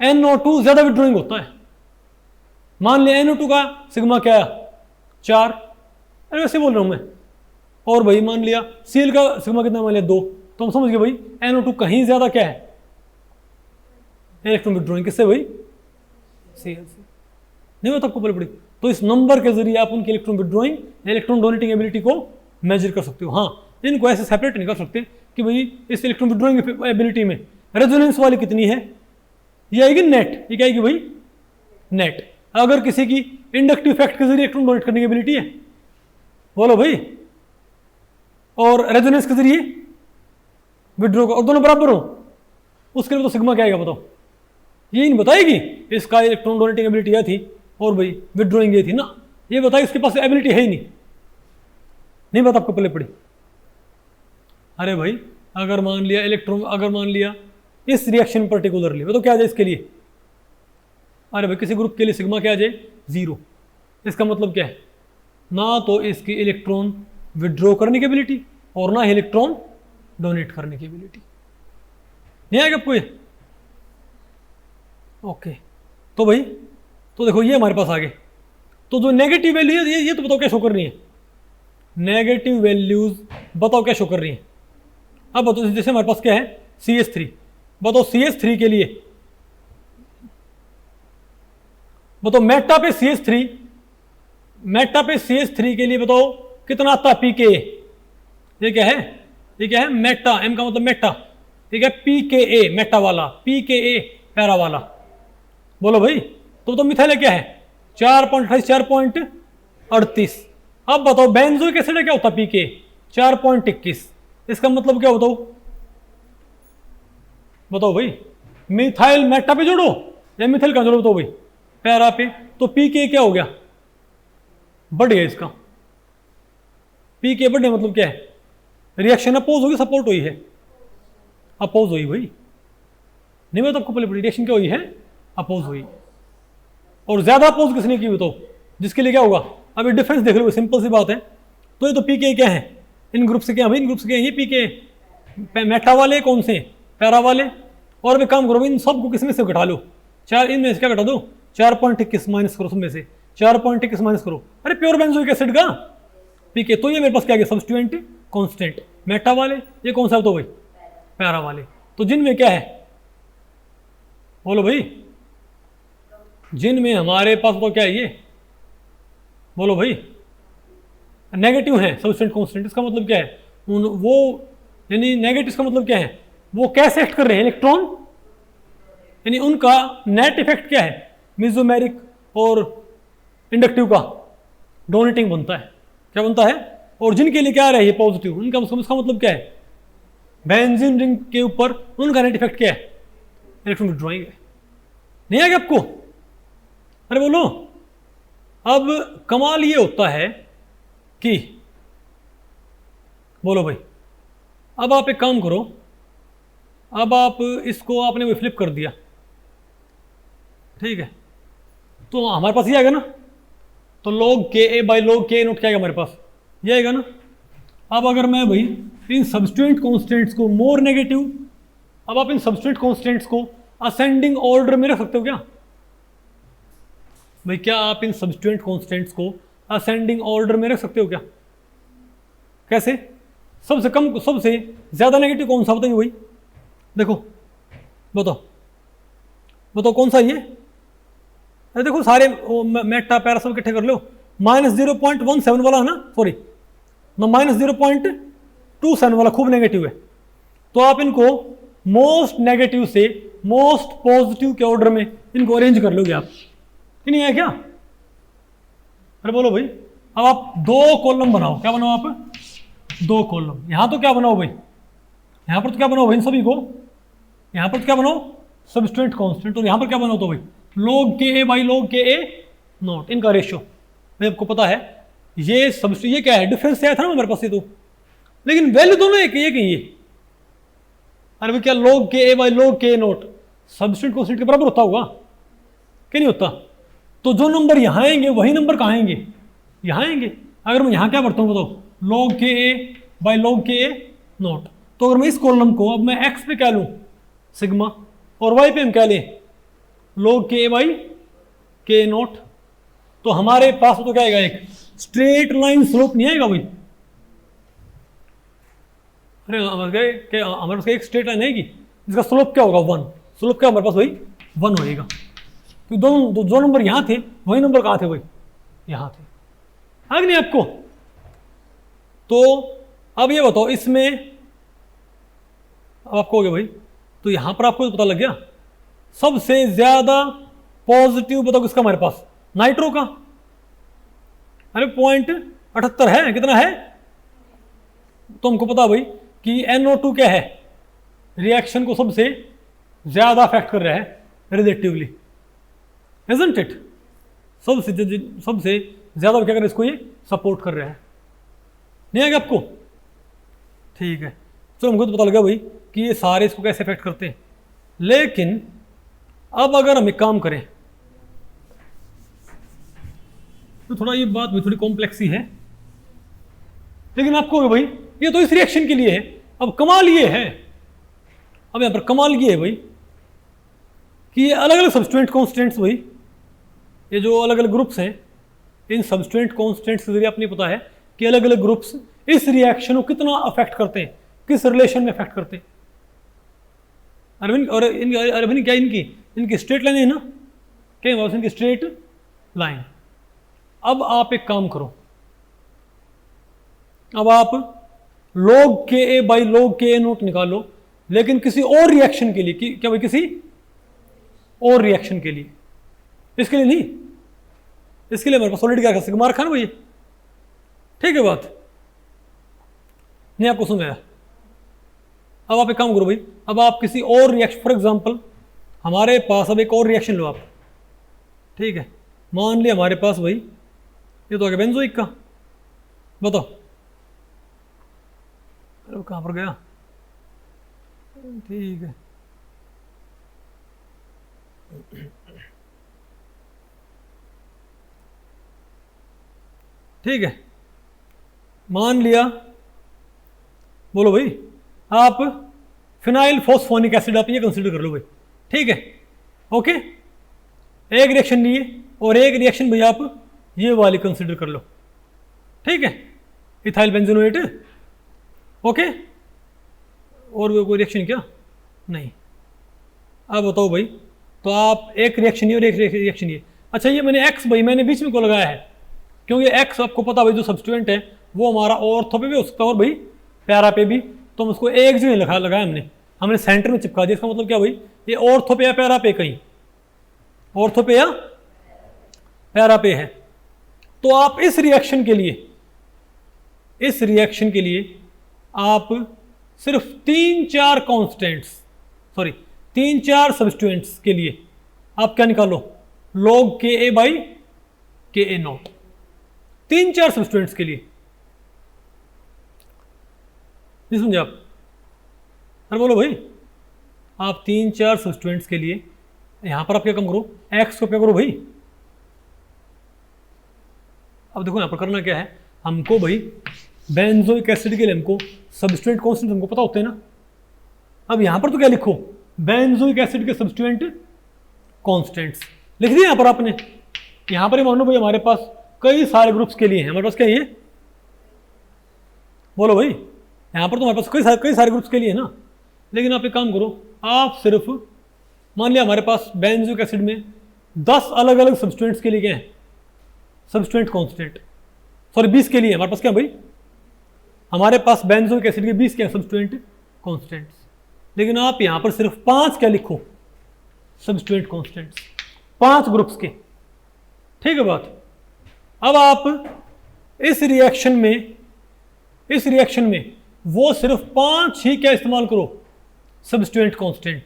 NO2 ज्यादा विड्रॉइंग होता है। मान लिया NO2 का सिग्मा क्या है 4, अरे वैसे बोल रहा हूं मैं, और भाई मान लिया Cl का सिग्मा कितना, मान लिया 2, तो हम समझ गए भाई NO2 कहीं ज्यादा क्या है इलेक्ट्रॉन विड्रॉइंग, किससे भाई Cl से। नहीं होता आपको पड़ी, तो इस नंबर के जरिए आप उनकी electron withdrawing, electron donating ability को मेजर कर सकते हो। हाँ, इनको ऐसे सेपरेट नहीं कर सकते कि भाई इस इलेक्ट्रॉन विड्रॉइंग एबिलिटी में रेजोनेंस वाली कितनी है, ये आएगी नेट, ये क्या आएगी भाई नेट। अगर किसी की इंडक्टिव इफेक्ट के जरिए इलेक्ट्रॉन डोनेट करने की एबिलिटी है, बोलो भाई, और रेजोनेंस के जरिए विड्रॉ, और दोनों बराबर हो, उसके लिए तो सिग्मा क्या आएगा बताओ, ये नहीं बताएगी इसका इलेक्ट्रॉन डोनेटिंग एबिलिटी यह थी और भाई विड्रॉइंग ये थी ना, ये बताइए इसके पास एबिलिटी है ही नहीं बात आपको पहले पड़ी। अरे भाई अगर मान लिया इलेक्ट्रॉन, अगर मान लिया इस रिएक्शन पर्टिकुलरली, वो तो क्या आ जाए इसके लिए, अरे भाई किसी ग्रुप के लिए सिग्मा क्या आ जाए 0, इसका मतलब क्या है, ना तो इसकी इलेक्ट्रॉन विड्रॉ करने की एबिलिटी और ना ही इलेक्ट्रॉन डोनेट करने की एबिलिटी। नहीं आएगा आपको ये, ओके। तो भाई तो देखो ये हमारे पास आ गए, तो जो नेगेटिव वैल्यू है ये तो बताओ क्या शो कर रही है, नेगेटिव वैल्यूज बताओ क्या शो कर रही है। अब बताओ जैसे हमारे पास क्या है CH3, बताओ CH3 के लिए, बताओ मेटा पे CH3, मेटा पे CH3 के लिए बताओ कितना आता है pKa, ये क्या है, ये क्या है मेटा, M का मतलब मेटा, ठीक है pKa मेटा वाला, pKa पैरा वाला, बोलो भाई। तो मिथाइल क्या है 4.28 4.38। अब बताओ बेंजोइक एसिड क्या होता है पीके 4.21, इसका मतलब क्या बताओ, बताओ भाई मिथाइल मेटा पे जोड़ो या मिथाइल कहां जोड़ो, बताओ भाई पैरा पे, तो पीके क्या हो गया बढ़ गया, इसका पीके बढ़ने मतलब क्या है, रिएक्शन अपोज होगी सपोर्ट हुई है, अपोज हुई भाई, नहीं मैं तो आपको पहले रिएक्शन क्या हुई है अपोज हुई, और ज्यादा अपोज किसने की बताओ, जिसके लिए क्या होगा, अभी डिफरेंस देख लो सिंपल सी बात है। तो ये तो पीके क्या है, इन ग्रुप से क्या है भाई, इन ग्रुप से क्या है ये पीके मेटा वाले कौन से पैरा वाले, और भी काम करो इन सबको किसमें से घटा लो, चार इनमें से क्या घटा दो 4.21 माइनस करो, सब में से 4.21 माइनस करो, अरे प्योर बेंजोइक एसिड का पीके, तो ये मेरे पास क्या गया सब्स्टिट्यूएंट कांस्टेंट मेटा वाले, ये कौन सा तो भाई पैरा वाले, तो जिनमें क्या है बोलो भाई, जिनमें हमारे पास तो क्या है ये बोलो भाई नेगेटिव है सब्स्टिट्यूएंट कांस्टेंट, इसका मतलब क्या है वो यानी नेगेटिव का मतलब क्या है, वो कैसे एक्ट कर रहे हैं इलेक्ट्रॉन, यानी उनका नेट इफेक्ट क्या है मेसोमेरिक और इंडक्टिव का डोनेटिंग बनता है, क्या बनता है, और जिनके लिए क्या रहे ये पॉजिटिव, उनका उसका मतलब क्या है बेंजीन रिंग के ऊपर उनका नेट इफेक्ट क्या है इलेक्ट्रॉन विड्रॉइंग है। नहीं आएगा आपको, अरे बोलो। अब कमाल ये होता है कि बोलो भाई, अब आप एक काम करो, अब आप इसको आपने वो फ्लिप कर दिया, ठीक है, तो हमारे पास ये आएगा ना, तो log Ka by log K note क्या आएगा हमारे पास, ये आएगा ना। अब अगर मैं भाई इन सब्स्टिट्यूएंट कांस्टेंट्स को मोर नेगेटिव, अब आप इन सब्स्टिट्यूएंट कांस्टेंट्स को असेंडिंग ऑर्डर में रख सकते हो क्या भाई, क्या आप इन सब्स्टिट्यूएंट कांस्टेंट्स को असेंडिंग ऑर्डर में रख सकते हो क्या, कैसे, सबसे कम, सबसे ज्यादा नेगेटिव कौन सा बताइए भाई, देखो बताओ बताओ कौन सा ये, अरे देखो सारे मेटा पैरा सब इकट्ठे कर लो, -0.17 वाला है ना, सॉरी -0.27 वाला खूब नेगेटिव है। तो आप इनको मोस्ट नेगेटिव से मोस्ट पॉजिटिव के ऑर्डर में इनको अरेंज कर लोगे आप, कि नहीं है क्या? अरे बोलो भाई। अब आप 2 कॉलम बनाओ, क्या बनाओ आप? 2 कॉलम। यहां तो क्या बनाओ भाई, यहां पर तो क्या बनाओ भाई सभी को, यहां पर तो क्या बनाओ? Substance constant. और यहां पर क्या बनाओ तो भाई log K A by log K A not, इनका रेशियो। भाई आपको पता है ये सबस्टेंट, ये क्या है? डिफरेंस आया था ना हमारे पास ये तो, लेकिन वैल्यू दोनों एक ही है। अरे भाई क्या log K A by log K A not substance constant के बराबर होता होगा कि नहीं होता? तो जो नंबर यहां आएंगे वही नंबर कहां आएंगे? यहां आएंगे। अगर मैं यहां क्या करता हूं बताओ, log K A by log K A not, तो अगर मैं इस कॉलम को अब मैं x पे क्या लूं? सिग्मा, और y पे हम क्या लें? log के ए बाई के नॉट। तो हमारे पास तो क्या आएगा? एक स्ट्रेट लाइन स्लोप नहीं आएगा भाई। अरे हमारे पास एक स्ट्रेट लाइन आएगी जिसका स्लोप क्या होगा? 1। स्लोप क्या हमारे पास भाई? 1 होएगा। तो दोनों जो नंबर यहां थे वही नंबर कहां थे भाई? यहां थे। आ नहीं आपको? तो अब ये बताओ इसमें, अब आपको हो गया भाई, तो यहां पर आपको तो पता लग गया सबसे ज्यादा पॉजिटिव बताओ किसका हमारे पास? नाइट्रो का। अरे 0.78 है, कितना है? तो हमको पता भाई कि NO2 क्या है? रिएक्शन को सबसे ज्यादा अफेक्ट कर रहा है रिलेटिवली, इजंट इट? सबसे ज्यादा क्या कर रहा है इसको? ये सपोर्ट कर रहा है। नहीं आएगा आपको? ठीक है, तो हमको तो पता लगा भाई कि ये सारे इसको कैसे अफेक्ट करते हैं। लेकिन अब अगर हम एक काम करें तो थोड़ा ये बात भी थोड़ी कॉम्प्लेक्स ही है, लेकिन आपको भाई ये तो इस रिएक्शन के लिए है। अब कमाल ये है, अब यहां पर कमाल ये है भाई कि ये अलग अलग सबस्टेंट कॉन्स्टेंट्स भाई, ये जो अलग अलग ग्रुप्स हैं, इन सबस्टेंट कॉन्स्टेंट्स के जरिए आपने पता है कि अलग अलग ग्रुप्स इस रिएक्शन को कितना अफेक्ट करते हैं, किस रिलेशन में अफेक्ट करते हैं। अरविंद और अरविंद क्या इनकी स्ट्रेट लाइन है ना, क्या है इनकी स्ट्रेट लाइन। अब आप एक काम करो, अब आप log K A by log K A note निकालो, लेकिन किसी और रिएक्शन के लिए। क्या भाई? किसी और रिएक्शन के लिए, इसके लिए नहीं। इसके लिए हमारे पास ऑलरेडी क्या सिग्मा रखा ना भाई, ठीक है बात? नहीं आपको समझ आया? अब आप एक काम करो भाई, अब आप किसी और रिएक्शन, फॉर एग्जांपल हमारे पास अब एक और रिएक्शन लो आप, ठीक है? मान लिया हमारे पास भाई ये तो आ गया बेंजोइक का, बताओ। अरे कहां पर गया? ठीक है, ठीक है, मान लिया, बोलो भाई, आप फिनाइल फॉस्फोनिक एसिड आप ये कंसीडर कर लो भाई, ठीक है? ओके, एक रिएक्शन लिए और एक रिएक्शन भाई आप ये वाली कंसीडर कर लो, ठीक है? Ethyl benzoate, okay? और कोई रिएक्शन क्या? नहीं। अब बताओ भाई, तो आप एक रिएक्शन ये और एक रिएक्शन ये। अच्छा, ये मैंने एक्स भाई मैंने बीच में को लगाया है, क्योंकि एक्स आपको पता भाई जो सब्स्टिट्यूएंट है वो हमारा ऑर्थो पे भी हो सकता है और भाई पैरा पे भी, तो हम उसको एक जो लगाया हमने सेंटर में चिपका दिया। इसका मतलब क्या भाई? ये ऑर्थो पे या पैरा पे, कहीं ऑर्थो पे या पैरा पे है। तो आप इस रिएक्शन के लिए आप सिर्फ 3-4 कांस्टेंट्स, सॉरी 3-4 सब्स्टिट्यूएंट्स के लिए आप क्या निकालो? log के ए बाई के ए नॉट। 3-4 सब्स्टिट्यूएंट्स के लिए, नहीं समझे आप? अरे बोलो भाई, आप 3-4 सब्स्टिट्यूएंट्स के लिए यहां पर आप क्या कम करो? एक्स को क्या करो भाई? अब देखो यहां पर करना क्या है हमको भाई, बेंजोइक एसिड के लिए हमको सब्स्टिट्यूएंट कांस्टेंट हमको पता होते हैं ना। अब यहां पर तो क्या लिखो? बेंजोइक एसिड के सब्स्टिट्यूएंट कांस्टेंट्स लिख दिया यहां पर आपने। यहां पर मानो भाई हमारे पास कई सारे ग्रुप्स के लिए हैं, हमारे पास क्या है? बोलो भाई, यहाँ पर तो हमारे पास कई सारे ग्रुप्स के लिए है ना, लेकिन आप एक काम करो, आप सिर्फ मान लिया हमारे पास बेंजोइक एसिड में 10 अलग अलग सब्सटेंट्स के लिए क्या है, सब्सटेंट कांस्टेंट, सॉरी 20 के लिए हमारे पास क्या भाई, हमारे पास बेंजोइक एसिड के 20 क्या है सब्सटेंट कांस्टेंट्स, लेकिन आप यहां पर सिर्फ 5 क्या लिखो, सब्सटेंट कांस्टेंट्स, 5 ग्रुप्स के। ठीक है बात। अब आप इस रिएक्शन में वो सिर्फ 5 ही क्या इस्तेमाल करो, सब्सटेंट कांस्टेंट,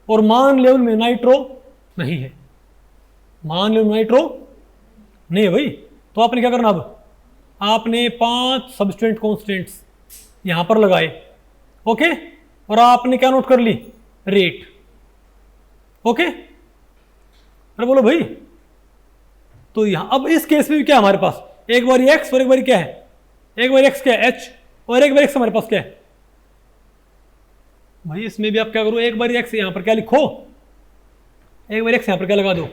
और मान लेवल में नाइट्रो नहीं है, मान लेवल नाइट्रो नहीं है भाई, तो आपने क्या करना, अब आपने 5 सब्सटेंट कांस्टेंट्स यहां पर लगाए, ओके, और आपने क्या नोट कर ली, रेट, ओके। अरे बोलो भाई, तो यहां अब इस केस में भी क्या हमारे पास, एक बार एक्स और एक बार क्या है, एक बार एक्स क्या है एच, और एक बार एक्स हमारे पास क्या है भाई, इसमें भी आप क्या करो, एक बार एक्स यहां पर क्या लिखो, एक बार एक्स यहां पर क्या लगा दो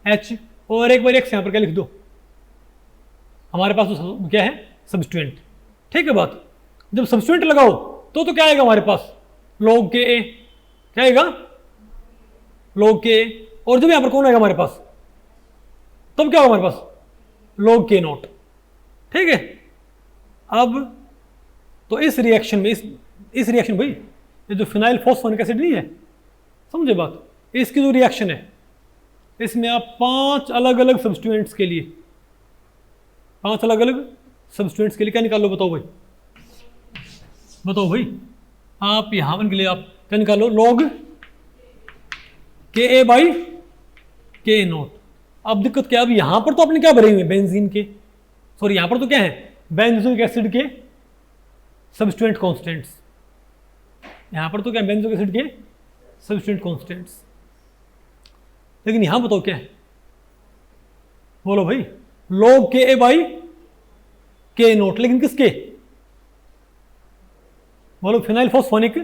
एच, और एक बार एक्स यहां पर क्या लिख दो, हमारे पास तो क्या है सब्स्टिट्यूएंट। ठीक है बात। जब सब्स्टिट्यूएंट लगाओ तो क्या आएगा हमारे पास, log के ए, क्या आएगा log के ए, और जब यहां पर कौन आएगा हमारे पास, तब क्या होगा हमारे पास, log के नॉट। ठीक है। अब तो इस रिएक्शन में इस रिएक्शन भाई, ये जो फिनाइल फॉस्फोनिक एसिड नहीं है, समझे बात, इसकी जो रिएक्शन है, इसमें आप 5 अलग अलग सब्स्टिट्यूएंट्स के लिए, 5 अलग अलग सब्स्टिट्यूएंट्स के लिए क्या निकालो, बताओ भाई, बताओ भाई, आप यहां के लिए आप क्या निकालो, log के ए बाई के नॉट। अब दिक्कत क्या है, अब यहां पर तो आपने क्या भरे हुए बेंजीन के, सॉरी यहां पर तो क्या है, बेंजोइक एसिड के सब्स्टिट्यूएंट कांस्टेंट्स, यहां पर तो क्या है, बेंजोइक एसिड के सब्स्टिट्यूएंट कांस्टेंट्स, लेकिन यहां बताओ क्या है, बोलो भाई, log के ए बाई के नोट, लेकिन किसके, बोलो फिनाइल फॉस्फोनिक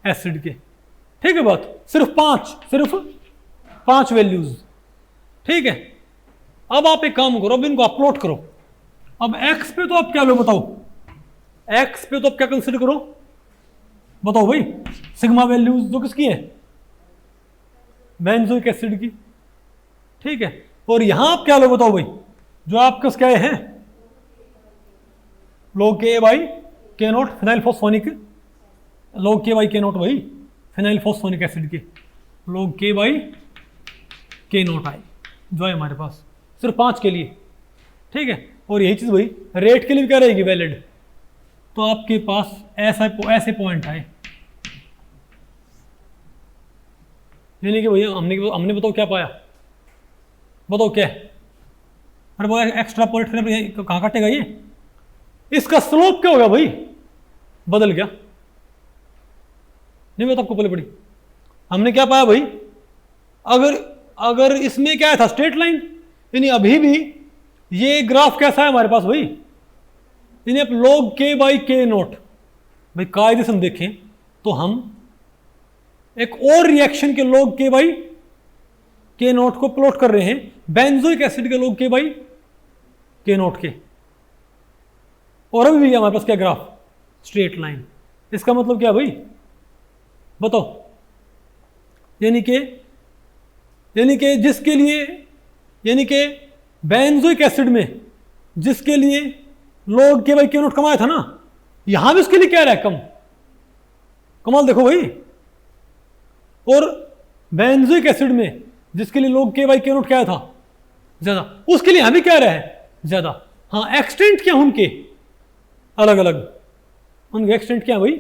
एसिड के। ठीक है बात, सिर्फ 5 वैल्यूज। ठीक है। अब आप एक काम करो, अब इनको अपलोड करो। अब एक्स पे तो आप क्या लो, बताओ, एक्स पे तो आप क्या कंसिडर करो, बताओ भाई, सिग्मा वैल्यूज जो किसकी है, बेंजोइक एसिड की। ठीक है। और यहां आप क्या लो, बताओ भाई, जो आपके क्या है, log के बाई के नोट फिनाइल फॉस्फोनिक, log के बाई के नोट भाई फिनाइल फॉस्फोनिक एसिड के, log के बाई के नोट आए जो है हमारे पास सिर्फ 5 के लिए। ठीक है। और यही चीज भाई रेट के लिए भी क्या रहेगी, वैलिड। तो आपके पास ऐसे पॉइंट आए, यानी कि भैया हमने बताओ क्या पाया, बताओ क्या है, अरे वो एक्स्ट्रा पॉइंट फिर कहाँ काटेगा ये, इसका स्लोप क्या होगा भाई, बदल गया। नहीं बता आपको पहले पड़ी, हमने क्या पाया भाई, अगर इसमें क्या था, स्ट्रेट लाइन, यानी अभी भी ये ग्राफ कैसा है हमारे पास भाई, यानी आप log के बाई के नोट, भाई कायदे से हम देखें तो हम एक और रिएक्शन के log के बाई के नोट को प्लॉट कर रहे हैं, बेंजोइक एसिड के log के बाई के नोट के, और अभी भी हमारे पास क्या ग्राफ, स्ट्रेट लाइन। इसका मतलब क्या भाई, बताओ, यानी कि जिसके लिए, यानी कि बेंजोइक एसिड में जिसके लिए log के बाई के नोट कमाया था ना, यहां भी उसके लिए क्या रहा है, कम। कमाल देखो भाई। और बेंजोइक एसिड में जिसके लिए log के बाई के नोट क्या था, ज्यादा, उसके लिए यहां भी क्या रहा है, ज्यादा। हाँ, एक्सटेंट क्या उनके अलग अलग, उनके एक्सटेंट क्या भाई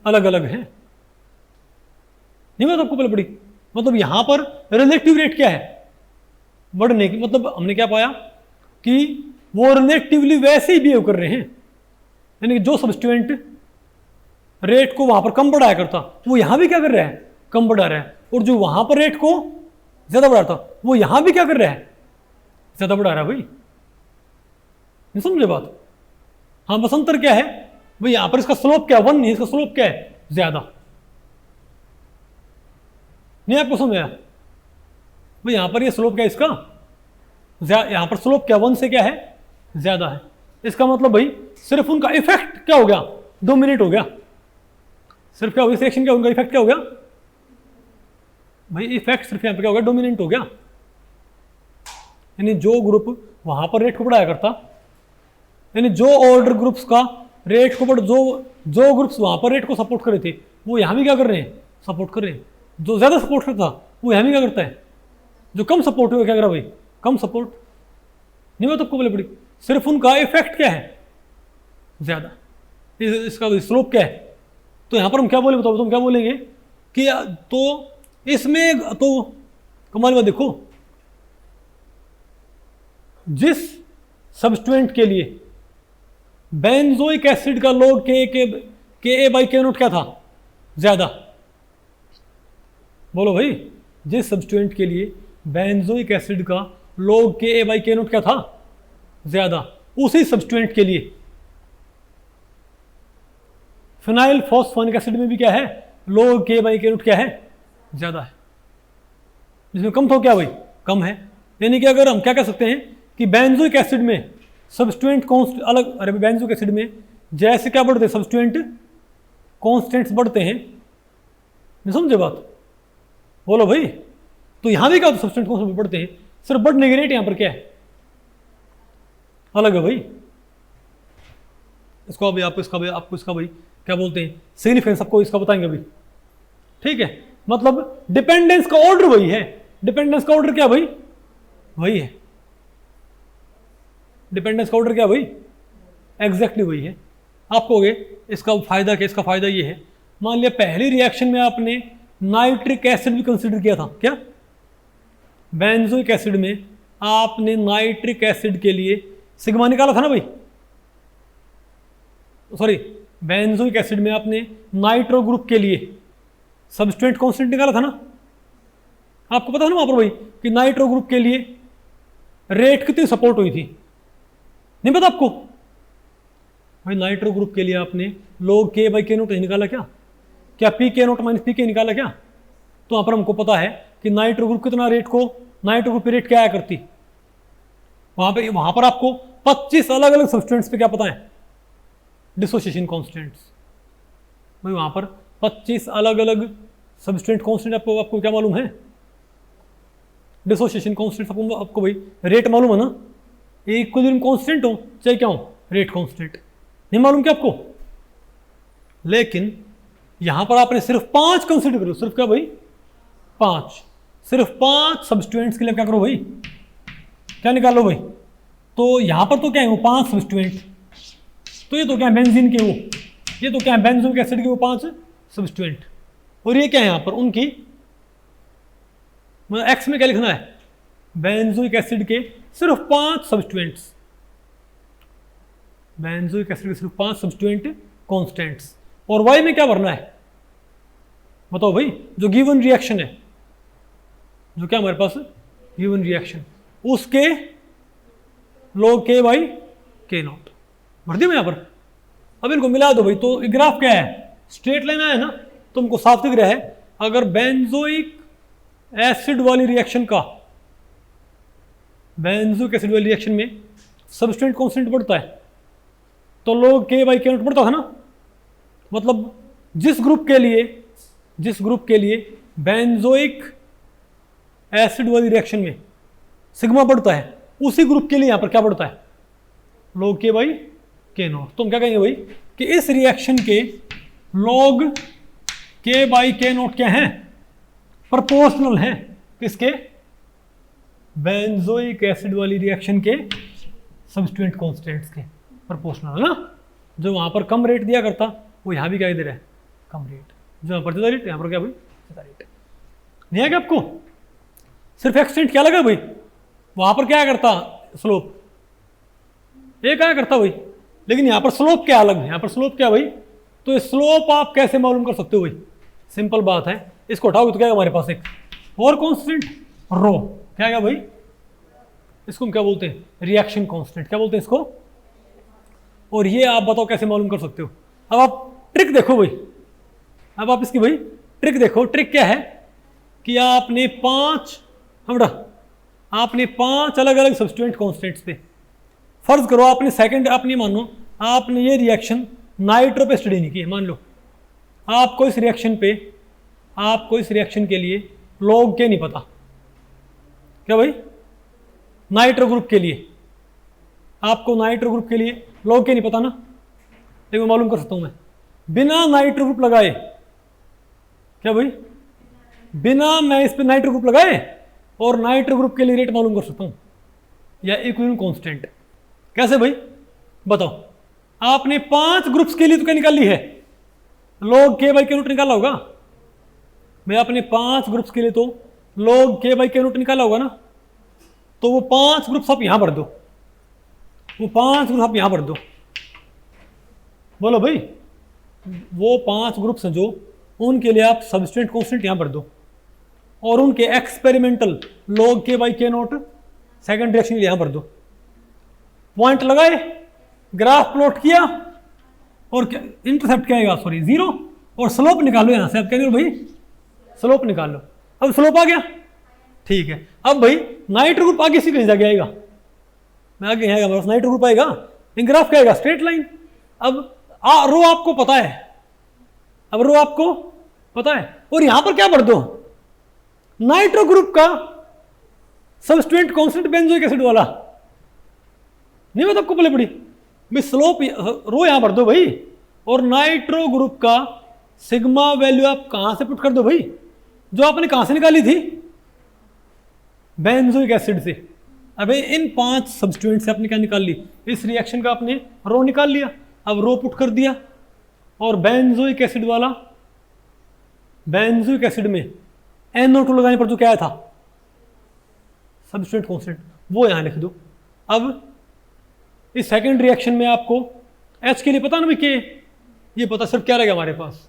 अलग अलग हैं। नहीं, मैं तो आपको पहले पढ़ी, मतलब यहां पर रिलेटिव रेट क्या है, बढ़ने की। मतलब हमने क्या पाया कि वो रिलेटिवली वैसे ही बिहेव कर रहे हैं, यानी कि जो सब्स्टिट्यूएंट रेट को वहां पर कम बढ़ाया करता, वो यहां भी क्या कर रहा है, कम बढ़ा रहा है, और जो वहां पर रेट को ज्यादा बढ़ा था, वो यहां भी क्या कर रहा है, ज्यादा बढ़ा रहा है भाई। नहीं समझे बात। हाँ, बस अंतर क्या है भाई, यहां पर इसका स्लोप क्या 1 नहीं, इसका स्लोप क्या है, ज्यादा। नहीं आपको समझ आया भाई, यहां पर ये स्लोप क्या है इसका, यहां पर स्लोप क्या 1 से क्या है, ज्यादा है। इसका मतलब भाई सिर्फ उनका इफेक्ट क्या हो गया, डोमिनेट हो गया। सिर्फ क्या हो गया, सिलेक्शन क्या होगा, इफेक्ट क्या हो गया भाई, इफेक्ट सिर्फ यहाँ पे क्या हो गया, डोमिनेंट हो गया। यानी जो ग्रुप वहां पर रेट को बढ़ाया करता, यानी जो ऑर्डर ग्रुप्स का रेट को बढ़, जो ग्रुप्स वहां पर रेट को सपोर्ट कर रहे थे वो यहाँ भी क्या कर रहे हैं, सपोर्ट कर रहे हैं। जो ज्यादा सपोर्ट करता वो यहाँ भी क्या करता है, जो कम सपोर्ट हुआ क्या कर रहा भाई, कम सपोर्ट नहीं हुआ, तो बोले पड़ी, सिर्फ उनका इफेक्ट क्या है ज्यादा, इसका स्लोप क्या है। तो यहां पर हम क्या बोले बताओ, तुम क्या बोलेंगे कि तो इसमें तो कमाल बात देखो, जिस सब्स्टिट्यूएंट के लिए बेंजोइक एसिड का लॉग के ए बाई के नोट क्या था ज्यादा, बोलो भाई, जिस सब्स्टिट्यूएंट के लिए बेंजोइक एसिड का लॉग के ए बाई के नोट क्या था ज्यादा, उसी सब्स्टिट्यूएंट के लिए फिनाइल फॉस्फोनिक एसिड में भी क्या है, लॉग के बाई के नोट क्या है, ज्यादा है। जिसमें कम था क्या भाई, कम है। यानी कि अगर हम क्या कह सकते हैं कि बेंजोइक एसिड में सब्स्टिट्यूएंट कॉन्स्ट अलग, अरे बेंजोइक एसिड में जैसे क्या बढ़ते हैं, सब्स्टिट्यूएंट कॉन्स्टेंट्स बढ़ते हैं, नहीं समझे बात, बोलो भाई। तो यहां भी क्या होता है, सब्स्टिट्यूएंट कॉन्स्टेंट बढ़ते हैं, सिर्फ बढ़ने की रेट यहां पर क्या है, अलग है भाई। इसको अभी आपको इसका भाई क्या बोलते हैं, सिग्निफिकेंस आपको इसका बताएंगे अभी, ठीक है। मतलब डिपेंडेंस का ऑर्डर वही है, डिपेंडेंस का ऑर्डर क्या भाई, वही है, डिपेंडेंस का ऑर्डर क्या भाई, एग्जैक्टली वही है। आप कहोगे इसका फायदा क्या, इसका फायदा ये है, मान लिया पहली रिएक्शन में आपने नाइट्रिक एसिड भी कंसीडर किया था, क्या बेंजोइक एसिड में आपने नाइट्रिक एसिड के लिए सिग्मा निकाला था ना भाई, सॉरी बेंजोइक एसिड में आपने नाइट्रो ग्रुप के लिए सब्स्टिट्यूएंट कांस्टेंट निकाला था ना, आपको पता है ना वहां पर भाई कि नाइट्रो ग्रुप के लिए रेट कितनी सपोर्ट हुई थी, नहीं पता आपको भाई। नाइट्रो ग्रुप के लिए आपने log k बाई के नोट निकाला क्या पी के नोट माइनस पी के निकाला क्या। तो वहां पर हमको पता है कि नाइट्रो ग्रुप कितना रेट को, नाइट्रो ग्रुप की रेट क्या आया करती, वहां पर आपको 25 अलग अलग सब्स्टिट्यूएंट्स पे क्या पता है, डिसोसिएशन कांस्टेंट्स भाई, वहां पर 25 अलग अलग सब्स्टिट्यूएंट कांस्टेंट आपको क्या मालूम है, डिसोसिएशन कांस्टेंट आपको भाई रेट मालूम है ना, इक्विलिब्रियम कांस्टेंट हो चाहे क्या हो, रेट कांस्टेंट नहीं मालूम क्या आपको। लेकिन यहां पर आपने सिर्फ 5 कंसीडर करो, सिर्फ क्या भाई 5, सिर्फ 5 सब्स्टिट्यूएंट्स के लिए क्या करो भाई, क्या निकालो भाई। तो यहां पर तो क्या है वो 5 सब्स्टिट्यूएंट, तो ये तो क्या है बेंजीन के वो, ये तो क्या है बेंजोइक एसिड के वो 5 सब्स्टिट्यूएंट, और ये क्या है यहां पर उनकी, मतलब एक्स में क्या लिखना है, बेंजोइक एसिड के सिर्फ 5 सब्स्टिट्यूएंट्स, बेंजोइक एसिड के सिर्फ 5 सब्स्टिट्यूएंट कांस्टेंट्स, और वाई में क्या भरना है बताओ भाई, जो गिवन रिएक्शन है, जो क्या हमारे पास गिवन रिएक्शन, उसके log k बाई के नॉट भर दिया मैं यहां पर। अब इनको मिला दो भाई, तो ग्राफ क्या है, स्ट्रेट लाइन है ना, तुमको साफ दिख रहा है। अगर बेंजोइक एसिड वाली रिएक्शन का, बेंजोइक एसिड वाली रिएक्शन में सब्स्टिट्यूएंट कांस्टेंट बढ़ता है तो log k बाई के नॉट बढ़ता था ना, मतलब जिस ग्रुप के लिए बेंजोइक एसिड वाली रिएक्शन में सिग्मा बढ़ता है, उसी ग्रुप के लिए यहां पर क्या बढ़ता है, log k बाई के नॉट। तो हम क्या कहेंगे भाई कि इस रिएक्शन के log k बाई के नॉट क्या है, प्रोपोर्शनल है किसके, बेंजोइक एसिड वाली रिएक्शन के सब्स्टिट्यूएंट कांस्टेंट्स के प्रोपोर्शनल ना। जो वहां पर कम रेट दिया करता वो यहां भी क्या दे रहा है, कम रेट, जो यहां पर ज्यादा रेट यहां पर क्या भाई ज्यादा रेट, नहीं है क्या आपको। सिर्फ एक्सटेंट क्या लगा भाई, वहां पर क्या करता स्लोप एक आया करता भाई, लेकिन यहां पर स्लोप क्या अलग है, यहां पर स्लोप क्या भाई। तो स्लोप आप कैसे मालूम कर सकते हो भाई, सिंपल बात है, इसको हटाओगे तो क्या है हमारे पास एक और कांस्टेंट रो, क्या है भाई, इसको हम क्या बोलते हैं, रिएक्शन कांस्टेंट, क्या बोलते हैं इसको। और ये आप बताओ कैसे मालूम कर सकते हो। अब आप ट्रिक देखो भाई, अब आप इसकी भाई ट्रिक देखो। ट्रिक क्या है कि आपने 5 अलग अलग सब्स्टिट्यूएंट कांस्टेंट्स पे, फर्ज करो आपने सेकंड, आप नहीं मानो, आपने ये रिएक्शन नाइट्रो पे स्टडी नहीं की है। मान लो आपको इस रिएक्शन के लिए लॉग के नहीं पता, क्या भाई, नाइट्रो ग्रुप के लिए आपको नाइट्रो ग्रुप के लिए लॉग के नहीं पता ना, देखो मालूम कर सकता हूं मैं बिना नाइट्रो ग्रुप लगाए, क्या भाई, बिना मैं इस पे नाइट्रो ग्रुप लगाए और नाइट्रो ग्रुप के लिए रेट मालूम कर सकता हूं या इक्विलिब्रियम कांस्टेंट। कैसे भाई बताओ, आपने 5 ग्रुप्स के लिए तो क्या निकाली है, लॉग के बाई के रूट निकाला होगा। मैं आपने 5 ग्रुप्स के लिए तो लॉग के बाई के रूट निकाला होगा ना, तो वो 5 ग्रुप्स आप यहां भर दो, वो 5 ग्रुप आप यहां भर दो, बोलो भाई, वो 5 ग्रुप्स हैं जो, उनके लिए आप सब्सटेंट कांस्टेंट यहां भर दो और उनके एक्सपेरिमेंटल लॉग के बाई के नोट सेकंड रिएक्शन के लिए यहां भर दो। पॉइंट लगाए, ग्राफ प्लॉट किया और क्या इंटरसेप्ट क्या आएगा, सॉरी 0, और स्लोप निकालो यहां से। आप कह रहे हो भाई स्लोप निकाल लो, अब स्लोप आ गया, ठीक है। अब भाई नाइट्रो ग्रुप आगे सीधे जाके आएगा, मैं आगे आएगा मेरे पास नाइट्रो ग्रुप आएगा, इन ग्राफ क्या आएगा, स्ट्रेट लाइन। अब रो आपको पता है, अब रो आपको पता है, और यहां पर क्या भर दो, नाइट्रो ग्रुप का सबस्टेंट कांस्टेंट बेंजोइक एसिड वाला, नहीं बता आपको पहले पड़ी भाई, स्लोप रो यहां भर दो भाई, और नाइट्रो ग्रुप का सिग्मा वैल्यू आप कहां से पुट कर दो भाई, जो आपने कहां से निकाली थी, बेंजोइक एसिड से। अबे इन 5 सब्स्टिट्यूएंट से आपने क्या निकाल ली, इस रिएक्शन का आपने रो निकाल लिया, अब रो पुट कर दिया, और बेंजोइक एसिड वाला, बेंजोइक एसिड में NO2 लगाने पर जो क्या आया था सब्स्टिट्यूएंट कांस्टेंट, वो यहां लिख दो। अब इस सेकंड रिएक्शन में आपको H के लिए पता ना भाई के, ये पता, सिर्फ क्या रहेगा हमारे पास,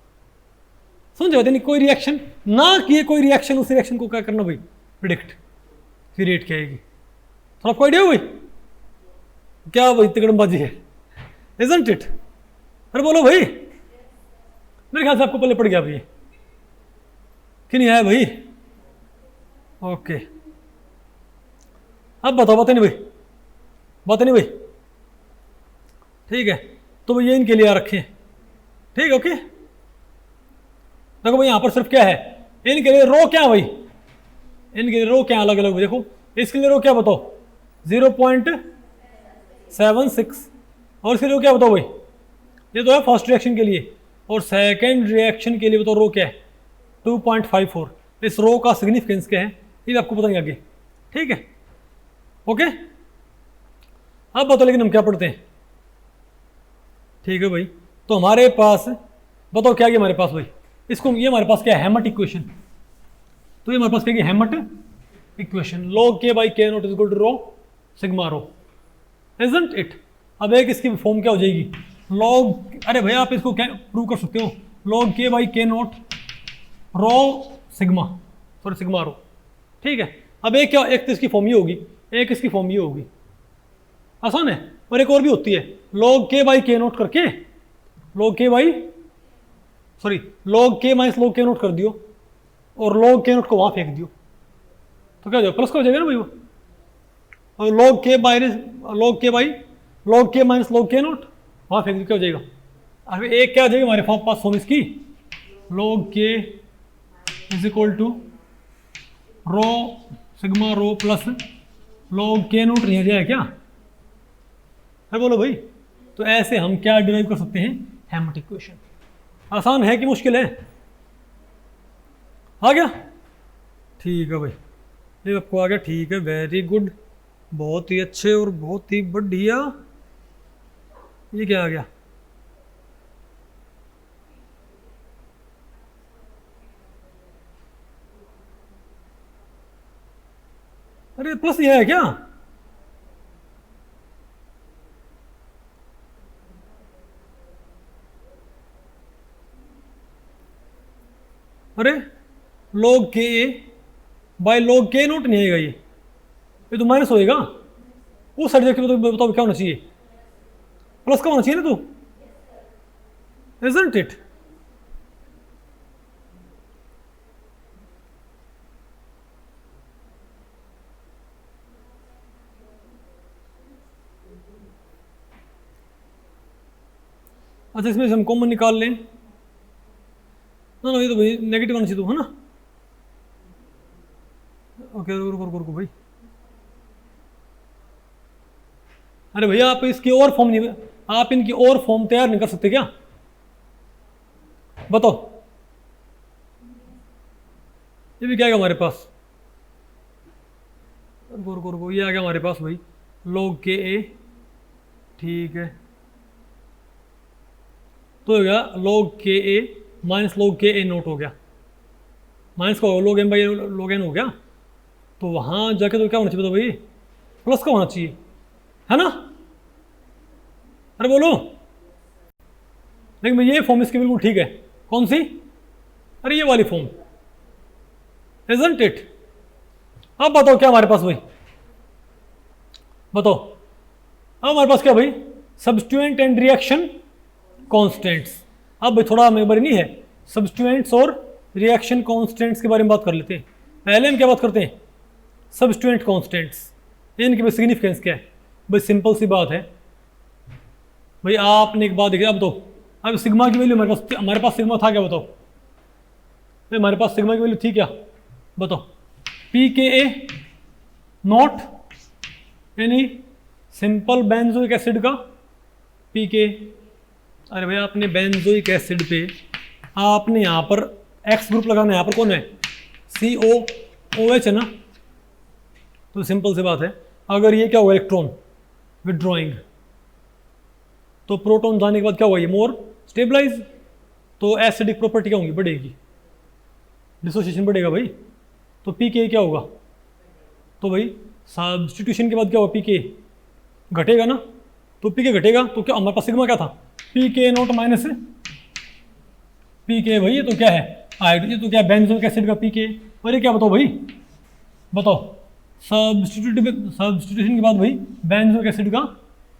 समझो, यानी कोई रिएक्शन ना किए कोई रिएक्शन, उस रिएक्शन को क्या करना भाई, प्रिडिक्ट, फिर रेट क्या आएगी। तो आपको आइडिया हो भाई, क्या भाई तिकड़मबाजी है, इजंट इट। अरे बोलो भाई, मेरे ख्याल से आपको पहले पड़ गया भाई कि नहीं आया भाई, ओके। अब बताओ, बताए नहीं भाई, बताए नहीं भाई, ठीक है। तो भाई ये इनके लिए आ रखे, ठीक है, ओके। देखो भाई यहां पर सिर्फ क्या है, इनके लिए रो क्या है भाई, इनके लिए रो क्या अलग अलग, देखो इसके लिए रो क्या बताओ 0.76, और इसके लिए क्या बताओ भाई, ये तो है फर्स्ट रिएक्शन के लिए, और सेकंड रिएक्शन के लिए बताओ रो क्या है 2.54। इस रो का सिग्निफिकेंस क्या है ये आपको पता नहीं आगे, ठीक है, ओके। अब बताओ लेकिन हम क्या पढ़ते हैं, ठीक है भाई। तो हमारे पास बताओ क्या गया हमारे पास भाई, इसको ये हमारे पास क्या है, हैमट इक्वेशन। तो ये हमारे पास क्या है, Hammett equation, log k by के naught is equal to rho sigma rho, isn't it. अब एक इसकी फॉर्म क्या हो जाएगी, log, अरे भैया आप इसको क्या प्रूव कर सकते हो, log k बाई के naught rho sigma, sorry sigma rho, ठीक है। अब एक क्या, एक तो इसकी फॉर्म ये होगी, एक इसकी फॉर्म ये होगी, आसान है। और एक और भी होती है, log k बाई के नॉट करके, log k by, sorry log k minus log k not कर दियो, और log k नॉट को वहां फेंक दियो, तो क्या हो जाएगा, प्लस का हो जाएगा ना भाई वो, और log k minus log k by log k minus log k not वहां फेंक दियो, क्या हो जाएगा। अब एक क्या हो जाएगा हमारे पास फॉर्म इसकी, log k is equal to rho sigma rho plus log k naught नहीं आ जाएगा क्या, है बोलो भाई। तो ऐसे हम क्या डिराइव कर सकते हैं, हैमट इक्वेशन। आसान है कि मुश्किल है, आ गया, ठीक है भाई, ये आपको आ गया, ठीक है, वेरी गुड, बहुत ही अच्छे और बहुत ही बढ़िया। ये क्या आ गया, अरे प्लस ये है क्या, अरे log k by log k naught नहीं आएगा, ये तो माइनस होएगा, उस साइड जाके बताओ क्या होना चाहिए, प्लस का होना चाहिए ना, तो इजंट इट। अच्छा इसमें से हम कॉमन निकाल लें, ना ये तो भाई नेगेटिव आना चाहिए तो, है ना। ओके रुको रुको रुको भाई, अरे भैया आप इसकी और फॉर्म नहीं, आप इनकी और फॉर्म तैयार नहीं कर सकते क्या? बताओ। ये भी क्या है हमारे पास, रुको रुको रुको, ये आ गया हमारे पास भाई log के ए, ठीक है। तो हो गया log के ए माइनस log के ए नोट हो गया, माइनस का log m by log n हो गया। तो वहाँ जाके तो क्या होना चाहिए बताओ भाई, प्लस का होना चाहिए, है ना। अरे बोलो, लेकिन ये फॉर्म इसकी बिल्कुल ठीक है। कौन सी? अरे ये वाली फॉर्म, इजंट इट। अब बताओ क्या हमारे पास भाई, बताओ अब हमारे पास क्या भाई, सब्स्टिट्यूएंट एंड रिएक्शन कांस्टेंट्स। अब भाई थोड़ा हमें बारे नहीं है, सब्स्टिट्यूएंट्स और रिएक्शन कांस्टेंट्स के बारे में बात कर लेते हैं। पहले हम क्या बात करते हैं, सब्स्टिट्यूएंट कांस्टेंट्स, इनकी भाई सिग्निफिकेंस क्या है। भाई सिंपल सी बात है भाई, आपने एक बात देखी, अब तो अब सिग्मा की वैल्यू हमारे पास सिग्मा था क्या बताओ भाई, हमारे पास सिग्मा की वैल्यू थी क्या बताओ, पी के ए नॉट यानी सिंपल बेंजोइक एसिड का पी के। अरे भाई आपने बेंजोइक एसिड पे आपने यहाँ पर एक्स ग्रुप लगाना है, यहाँ पर कौन है, सी ओ ओ एच है ना। तो सिंपल सी बात है, अगर ये क्या हुआ इलेक्ट्रॉन विड्रॉइंग, तो प्रोटॉन जाने के बाद क्या हुआ, ये मोर स्टेबलाइज, तो एसिडिक प्रॉपर्टी क्या होंगी, बढ़ेगी, डिसोसिएशन बढ़ेगा भाई। तो पी के क्या होगा, तो भाई सब्स्टिट्यूशन के बाद क्या होगा, पी के घटेगा ना। तो पी के घटेगा तो क्या हमारे पास सिग्मा क्या था, पी के नॉट माइनस पी के। भाई ये तो क्या है, ये तो क्या बेंजोइक एसिड का पी के। और ये क्या बताओ भाई, बताओ सब्स्टिट्यूशन के बाद भाई बेंजोइक एसिड का,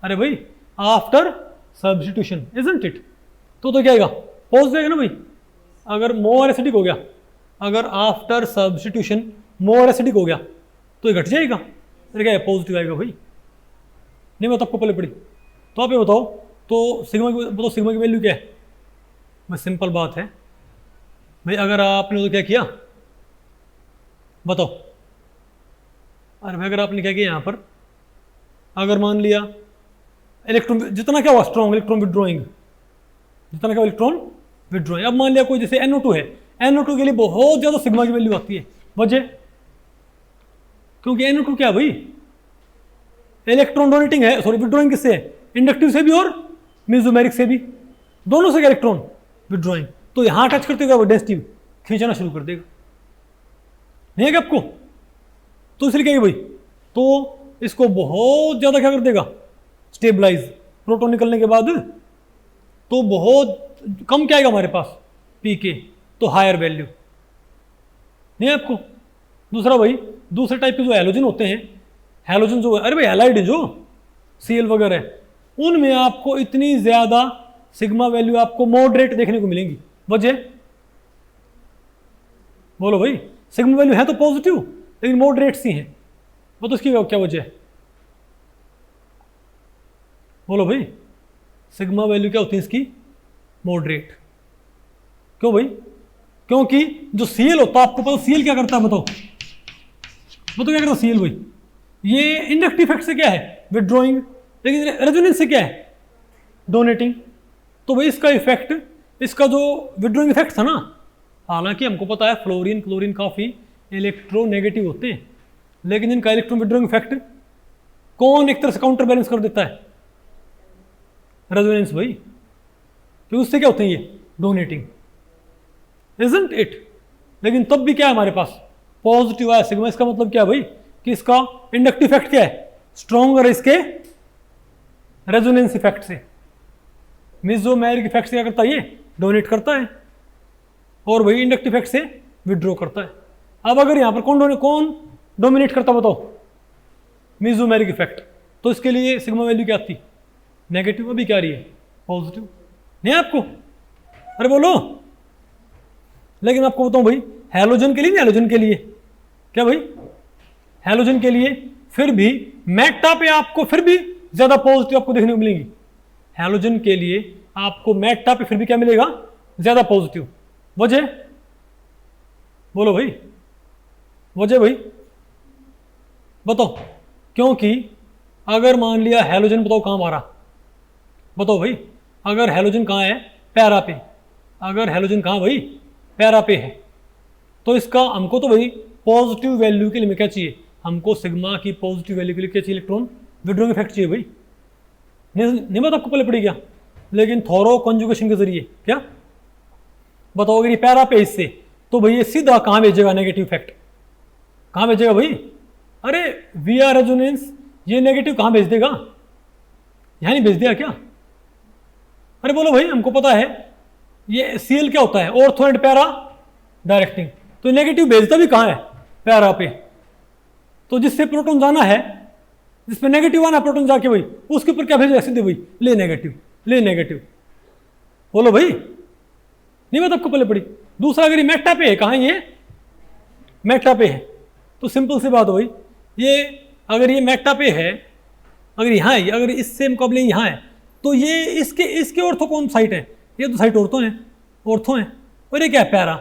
अरे भाई आफ्टर सब्स्टिट्यूशन, इजंट इट। तो क्या आएगा, पॉजिटिव जाएगा ना भाई। अगर मोर एसिडिक हो गया, अगर आफ्टर सब्स्टिट्यूशन मोर एसिडिक हो गया तो ये घट जाएगा, फिर क्या है, पॉजिटिव आएगा भाई। नहीं मैं तो आपको पहले पढ़ी, तो आप ये बताओ, तो सिग्मा की बताओ, सिग्मा की वैल्यू क्या है। बस सिंपल बात है भाई, अगर आपने तो क्या किया बताओ, अरे भाई अगर आपने क्या किया यहाँ पर, अगर मान लिया इलेक्ट्रॉन जितना क्या हुआ स्ट्रॉन्ग इलेक्ट्रॉन विड्रॉइंग, जितना क्या इलेक्ट्रॉन विड्रॉइंग। अब मान लिया कोई जैसे NO2 है, NO2 के लिए बहुत ज़्यादा सिग्मा की वैल्यू आती है, वजह क्योंकि NO2 क्या भाई इलेक्ट्रॉन डोनेटिंग है, सॉरी विड्रॉइंग किससे है, इंडक्टिव से भी और मेसोमेरिक से भी, दोनों से इलेक्ट्रॉन विड्रॉइंग। तो यहाँ टच करते हुए वो डेंसिटी खींचना शुरू कर देगा, नहीं है क्या आपको। तो इसलिए क्या भाई, तो इसको बहुत ज़्यादा क्या कर देगा, स्टेबलाइज, प्रोटॉन निकलने के बाद तो बहुत कम क्या आएगा हमारे पास पी के, तो हायर वैल्यू, नहीं है आपको। दूसरा भाई, दूसरे टाइप के जो हैलोजन होते हैं, हैलोजन जो अरे भाई हैलाइड जो Cl वगैरह, उनमें आपको इतनी ज़्यादा सिग्मा वैल्यू आपको मॉडरेट देखने को मिलेंगी, वजह बोलो भाई, सिग्मा वैल्यू है तो पॉजिटिव लेकिन मॉडरेट सी हैं, वो तो इसकी क्या वजह है, बोलो भाई। सिग्मा वैल्यू क्या होती है इसकी, मॉडरेट। क्यों भाई, क्योंकि जो Cl होता है, आपको पता Cl क्या करता है बताओ, क्या करता है Cl भाई, ये इंडक्टिव इफेक्ट से क्या है विड्रॉइंग, लेकिन रेजोनेंस से क्या है डोनेटिंग। तो भाई इसका इफेक्ट, इसका जो विड्रॉइंग इफेक्ट था ना, हालांकि हमको पता है फ्लोरीन क्लोरीन काफ़ी इलेक्ट्रोनेगेटिव होते हैं, लेकिन इनका इलेक्ट्रॉन विड्रॉइंग इफेक्ट कौन एक तरह से काउंटर बैलेंस कर देता है, रेजोनेंस भाई, क्योंकि उससे क्या होते हैं ये डोनेटिंग, इजंट इट। लेकिन तब भी क्या है हमारे पास पॉजिटिव आया सिग्मा, इसका मतलब क्या है भाई कि इसका इंडक्टिव इफेक्ट क्या है स्ट्रॉन्गर, इसके रेजोनेंस इफेक्ट से। मेसोमेरिक इफेक्ट से क्या करता है, ये डोनेट करता है, और वही इंडक्टिव इफेक्ट से विड्रॉ करता है। अब अगर यहाँ पर कौन डोमिनेट करता बताओ, मेसोमेरिक इफेक्ट, तो इसके लिए सिग्मा वैल्यू क्या थी, नेगेटिव, अभी क्या रही है पॉजिटिव, नहीं आपको, अरे बोलो। लेकिन आपको बताऊं भाई, हैलोजन के लिए नहीं, हैलोजन के लिए क्या भाई, हैलोजन के लिए फिर भी मेटा पे आपको फिर भी ज्यादा पॉजिटिव आपको देखने को मिलेंगी। हैलोजन के लिए आपको मेटा पे फिर भी क्या मिलेगा, ज्यादा पॉजिटिव। वजह बोलो भाई, वजह भाई बताओ। क्योंकि अगर मान लिया हैलोजन, बताओ कहाँ मारा, बताओ भाई, अगर हैलोजन कहाँ है, पैरा पे, अगर हैलोजन कहाँ भाई, पैरा पे है, तो इसका हमको तो भाई पॉजिटिव वैल्यू के लिए क्या चाहिए, हमको सिग्मा की पॉजिटिव वैल्यू के लिए क्या चाहिए, इलेक्ट्रॉन विड्रॉइंग इफेक्ट चाहिए भाई। नहीं बात आपको पहले पड़ी क्या, लेकिन थोरो कॉन्जुगेशन के जरिए क्या बताओ, अगर ये पैरा पे इससे, तो भाई ये सीधा कहाँ भेजेगा, नेगेटिव इफेक्ट कहाँ भेजेगा भाई, अरे वी आर रेजोनेंस, ये नेगेटिव कहाँ भेज देगा, यहाँ नहीं भेज दिया क्या, अरे बोलो भाई, हमको पता है ये सीएल क्या होता है, ऑर्थो एंड पैरा डायरेक्टिंग, तो नेगेटिव भेजता भी कहाँ है, पैरा पे, तो जिससे प्रोटॉन जाना है, जिसपे नेगेटिव आना प्रोटॉन जाके भाई, उसके ऊपर क्या भेजेगा, सीधे भाई ले नेगेटिव, ले नेगेटिव। बोलो भाई, नहीं बात आपको पहले पड़ी। दूसरा, अगर ये मेटा पे है, कहाँ ये मेटा पे है, तो सिंपल सी बात हो भाई, ये अगर ये मेटा पे है, अगर यहाँ है, अगर इससे मुकाबले यहाँ है, तो ये इसके ऑर्थो कौन साइट है, ये तो साइट ऑर्थो है, ऑर्थो है, और ये क्या है, पैरा,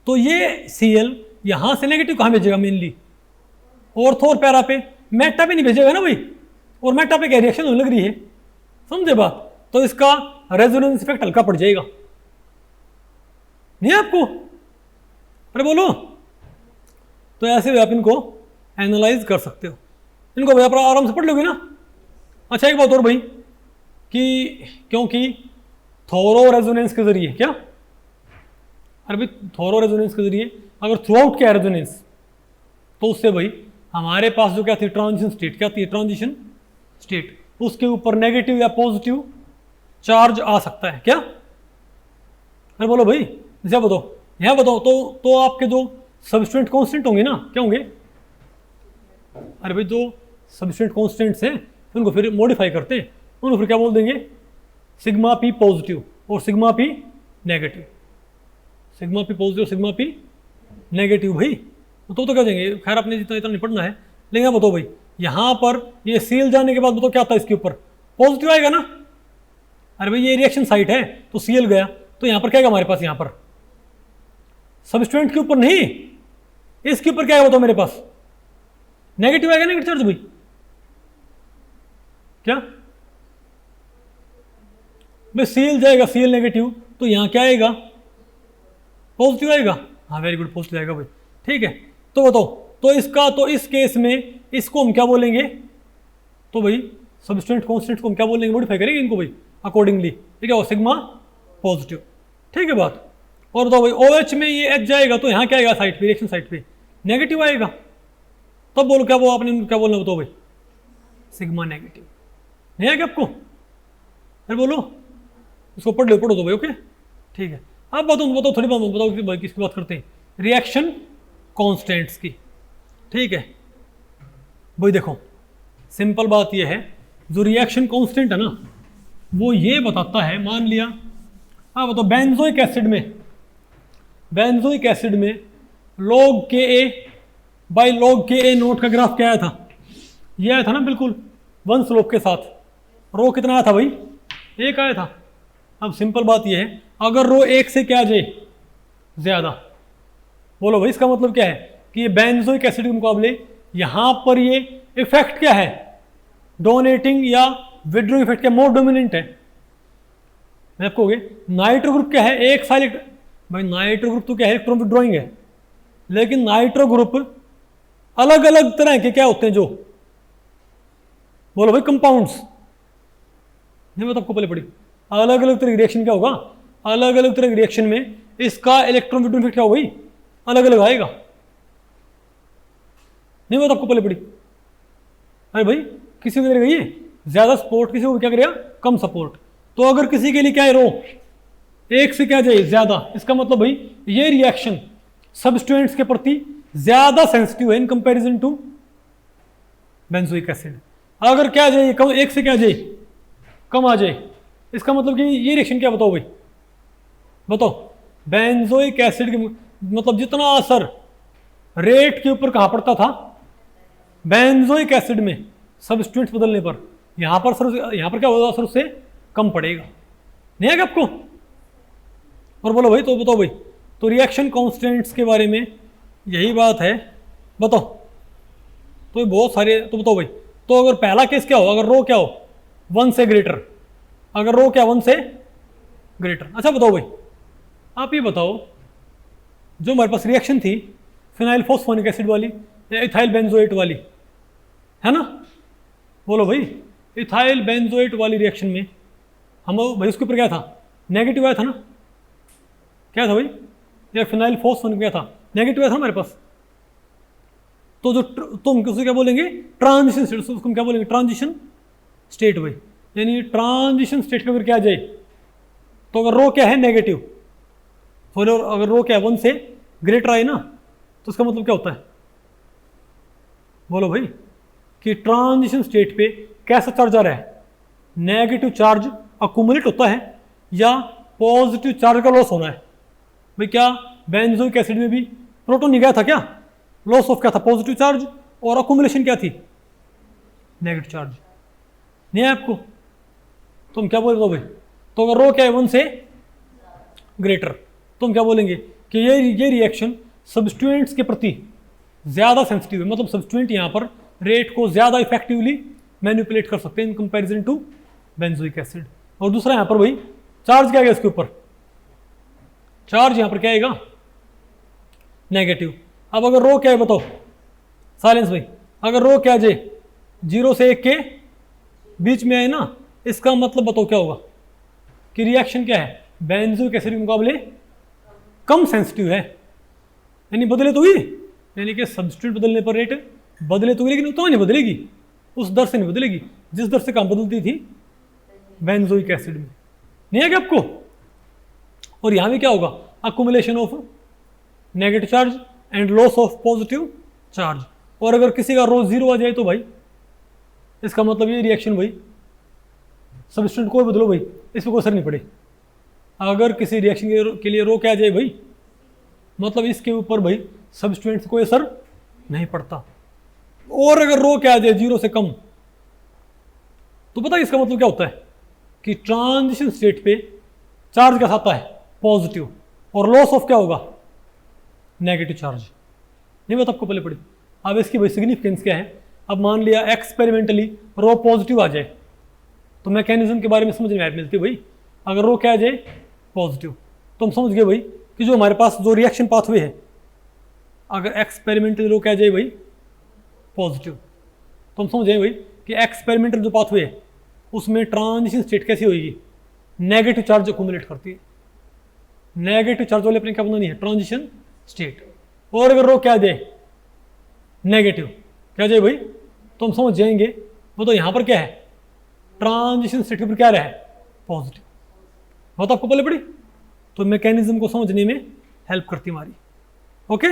तो ये सीएल यहाँ से नेगेटिव कहाँ भेजेगा, मेनली ऑर्थो और पैरा पे, मेटा पे नहीं भेजेगा ना भाई, और मेटा पे क्या रिएक्शन होने लग रही है, समझे बात, तो इसका रेजोनेंस इफेक्ट हल्का पड़ जाएगा, नहीं आपको, अरे बोलो। तो ऐसे आप इनको एनालाइज कर सकते हो, इनको भाई आप आराम से पढ़ लोगे ना। अच्छा एक बात और भाई, कि क्योंकि थोरो रेजोनेंस के जरिए क्या, अरे भाई थोरो रेजोनेंस के जरिए अगर थ्रू आउट क्या रेजोनेंस, तो उससे भाई हमारे पास जो क्या थी, ट्रांजिशन स्टेट, क्या थी ट्रांजिशन स्टेट, उसके ऊपर नेगेटिव या पॉजिटिव चार्ज आ सकता है क्या, अरे बोलो भाई, जैसे बताओ, यहाँ बताओ, तो आपके जो सबस्टेंट कांस्टेंट होंगे ना, क्या होंगे, अरे भाई जो सबस्टेंट कांस्टेंट्स हैं उनको फिर मॉडिफाई करते हैं, उनको फिर क्या बोल देंगे, सिग्मा पी पॉजिटिव और sigma P negative, sigma P positive sigma P negative भाई, तो क्या देंगे, खैर आपने जितना इतना नहीं पढ़ना है, लेकिन बताओ भाई, यहाँ पर ये सील जाने के बाद बताओ क्या आता है, इसके ऊपर पॉजिटिव आएगा ना, अरे भाई ये रिएक्शन साइट है, तो सीएल गया, तो यहाँ पर क्या है हमारे पास, यहाँ पर सबस्टेंट के ऊपर नहीं, इसके ऊपर क्या है बताओ मेरे पास, नेगेटिव आएगा, नेगेटिव चार्ज भाई, क्या भाई सीएल जाएगा, सीएल नेगेटिव, तो यहाँ क्या आएगा, पॉजिटिव आएगा, हाँ वेरी गुड, पॉजिटिव आएगा भाई, ठीक है। तो बताओ, तो इसका, तो इस केस में इसको हम क्या बोलेंगे, तो भाई सबस्टेंट कांस्टेंट को हम क्या बोलेंगे, मॉडिफाई करेंगे इनको भाई अकॉर्डिंगली, ठीक है, सिग्मा पॉजिटिव, ठीक है बात। और बताओ भाई OH में ये H जाएगा, तो यहाँ क्या आएगा, साइड पे, रिएक्शन साइड पे नेगेटिव आएगा, तब बोलो क्या, वो आपने क्या बोलना, बताओ भाई सिग्मा नेगेटिव, नहीं आएगा आपको, अरे बोलो, इसको पढ़ लो, पढ़ो तो भाई, ओके ठीक है। अब बताओ थोड़ी बात बताओ कि भाई किसकी बात करते हैं, रिएक्शन कांस्टेंट्स की, ठीक है भाई। देखो सिंपल बात यह है, जो रिएक्शन कांस्टेंट है ना, वो ये बताता है, मान लिया हाँ बताओ, बेंजोइक एसिड में log Ka by log Ka note का ग्राफ क्या आया था, ये आया था ना, बिल्कुल वन स्लोप के साथ, रो कितना आया था भाई, एक आया था। अब सिंपल बात यह है, अगर रो एक से क्या आ जाए ज्यादा, बोलो भाई इसका मतलब क्या है, कि ये बेंजोइक एसिड के मुकाबले यहां पर ये इफेक्ट क्या है, डोनेटिंग या विड्रोइंग इफेक्ट क्या मोर डोमिनेंट है, मैं आपको नाइट्रो ग्रुप क्या है, एक साइड भाई, नाइट्रो ग्रुप तो क्या है, इलेक्ट्रॉन विड्रॉइंग है, लेकिन नाइट्रो ग्रुप अलग अलग तरह के क्या होते हैं, जो बोलो भाई कंपाउंड्स, नहीं मैं तो आपको पहले पढ़ी, अलग अलग तरह की रिएक्शन क्या होगा, अलग अलग तरह की रिएक्शन में इसका इलेक्ट्रॉन विड्रॉइंग इफेक्ट क्या होगा, अलग अलग आएगा, नहीं मैं तो आपको पहले पढ़ी। अरे भाई किसी को करेगा ये ज्यादा सपोर्ट, किसी को क्या करेगा कम सपोर्ट, तो अगर किसी के लिए क्या है रो एक से क्या जाए ज्यादा, इसका मतलब भाई ये रिएक्शन सबस्टेंट्स के प्रति ज्यादा सेंसिटिव है in comparison to benzoic acid. अगर क्या जाए कम, एक से क्या जाए कम आ जाए, इसका मतलब कि ये रिएक्शन क्या, बताओ भाई बताओ, बेंजोइक एसिड के मतलब जितना असर रेट के ऊपर कहां पड़ता था, बेंजोइक एसिड में सबस्टेंट्स बदलने पर, यहां पर क्या होगा, असर उससे कम पड़ेगा, नहीं आएगा आपको? और बोलो भाई, तो बताओ भाई, तो रिएक्शन कांस्टेंट्स के बारे में यही बात है, बताओ। तो ये बहुत सारे, तो बताओ भाई, तो अगर पहला केस क्या हो, अगर रो क्या हो 1 से ग्रेटर, अगर रो क्या 1 से ग्रेटर। अच्छा बताओ भाई, आप ये बताओ, जो हमारे पास रिएक्शन थी फिनाइल फॉस्फोनिक एसिड वाली या इथाइल बेंजोएट वाली, है ना, बोलो भाई, इथाइल बेंजोएट वाली रिएक्शन में हम भाई उसके ऊपर क्या था, नेगेटिव आया था ना, क्या था भाई, या फिनाइल फॉस्फोनिक क्या था, नेगेटिव आया था हमारे पास। तो जो तुम उसे क्या बोलेंगे, ट्रांजिशन स्टेट, उसको हम क्या बोलेंगे, ट्रांजिशन स्टेट भाई। यानी ट्रांजिशन स्टेट के ऊपर क्या आ जाए, तो अगर रो क्या है नेगेटिव, अगर रो क्या है 1 से ग्रेटर आए ना, तो उसका मतलब क्या होता है, बोलो भाई, कि ट्रांजिशन स्टेट पे कैसा चार्ज आ रहा है, नेगेटिव चार्ज अकुमुलेट होता है या पॉजिटिव चार्ज का लॉस होना है। भाई क्या बेंजोइक एसिड में भी प्रोटॉन नहीं गया था क्या, लॉस ऑफ क्या था, पॉजिटिव चार्ज, और अकुमुलेशन क्या थी, नेगेटिव चार्ज। नहीं है आपको? तो हम क्या बोल रहे हो भाई, तो अगर रो क्या है 1 से ग्रेटर, तो हम क्या बोलेंगे कि ये रिएक्शन सब्स्टिट्यूएंट्स के प्रति ज़्यादा सेंसिटिव है, मतलब सब्स्टिट्यूएंट यहाँ पर रेट को ज़्यादा इफेक्टिवली मैनिपुलेट कर सकते हैं in comparison to benzoic acid. और दूसरा यहाँ पर भाई चार्ज क्या आएगा इसके ऊपर, चार्ज यहाँ पर क्या आएगा, नेगेटिव। अब अगर रो क्या है बताओ, साइलेंस भाई, अगर रो क्या जाए 0 से 1 के बीच में आए ना, इसका मतलब बताओ क्या होगा, कि रिएक्शन क्या है, बेंजोइक एसिड के मुकाबले कम सेंसिटिव है, यानी बदले तो ही, यानी कि सब्स्टिट्यूट बदलने पर रेट बदले तो, लेकिन उतना नहीं बदलेगी, उस दर से नहीं बदलेगी जिस दर से काम बदलती थी बेंजोइक एसिड में। नहीं है क्या आपको? और यहां भी क्या होगा, accumulation of negative charge and loss of positive charge. और अगर किसी का रो 0 आ जाए तो भाई इसका मतलब ये रिएक्शन भाई सब्स्टिट्यूट को बदलो भाई, इस पर कोई असर नहीं पड़े। अगर किसी रिएक्शन के लिए रो क्या आ जाए भाई, मतलब इसके ऊपर भाई सब्स्टिट्यूएंट से कोई असर नहीं पड़ता। और अगर रो क्या आ जाए 0 से कम, तो पता है इसका मतलब क्या होता है, कि ट्रांजिशन स्टेट पे चार्ज कैसा आता है, पॉजिटिव, और लॉस ऑफ क्या होगा, नेगेटिव चार्ज। नहीं बता आपको पहले पड़ी। अब इसकी भाई सिग्निफिकेंस क्या है, अब मान लिया एक्सपेरिमेंटली रो पॉजिटिव आ जाए, तो मैकेनिज्म के बारे में समझ में मिलती है भाई। अगर रो क्या आ जाए पॉजिटिव, तो हम समझ गए भाई कि जो हमारे पास जो रिएक्शन पाथवे है, अगर एक्सपेरिमेंटल रो क्या आ जाए भाई पॉजिटिव, तो हम समझ जाए भाई कि एक्सपेरिमेंटल जो पाथवे है उसमें ट्रांजिशन स्टेट कैसी होगी, नेगेटिव चार्ज अक्यूमुलेट करती है। नेगेटिव चार्ज वाले अपने क्या बनानी है, ट्रांजिशन स्टेट। और अगर रो क्या आ जाए नेगेटिव, क्या जाए भाई, तो हम समझ जाएंगे वो तो यहाँ पर क्या है, ट्रांजिशन स्टेट के ऊपर क्या रहा है, पॉजिटिव। वो तो आपको पहले पड़ी, तो मैकेनिज्म को समझने में हेल्प करती हमारी। ओके,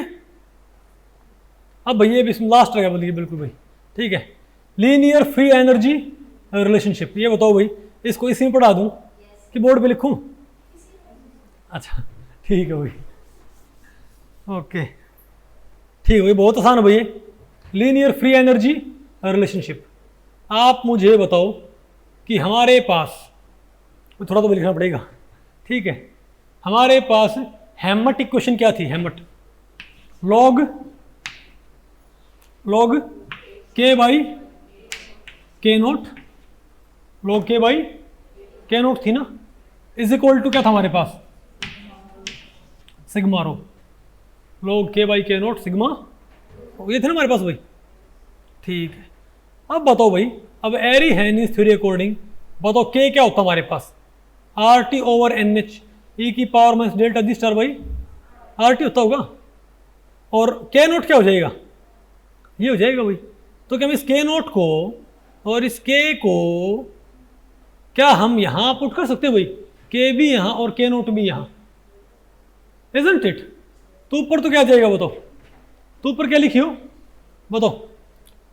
अब भैया इसमें लास्ट रहेगा बोलिए, बिल्कुल भाई ठीक है। लीनियर फ्री एनर्जी रिलेशनशिप, ये बताओ भाई, इसको इसी में पढ़ा दूं कि बोर्ड पे लिखूं? अच्छा ठीक है भाई, ओके ठीक है भाई, बहुत आसान है भैया। लीनियर फ्री एनर्जी रिलेशनशिप, आप मुझे बताओ कि हमारे पास, थोड़ा तो लिखना पड़ेगा, ठीक है, हमारे पास हेमट इक्वेशन क्या थी, हेमट लॉग के बाई के नोट, लॉग के बाई के नोट थी ना, इज इक्वल टू क्या था हमारे पास, सिग्मा रो, लॉग के बाई के नोट सिग्मा, ये थे ना हमारे पास भाई, ठीक है। अब बताओ भाई, अब एरी-हेनिस थ्योरी अकॉर्डिंग बताओ के क्या होता हमारे पास, R T over N H E की power minus delta G star by R T होता होगा, और के नोट क्या हो जाएगा, ये हो जाएगा भाई। तो क्या हम इस के नोट को और इस के को क्या हम यहां पुट कर सकते हैं भाई, के भी यहां और के नोट भी यहां, इजंट इट? तो ऊपर तो क्या आ जाएगा बताओ, तो ऊपर क्या लिखियो बताओ,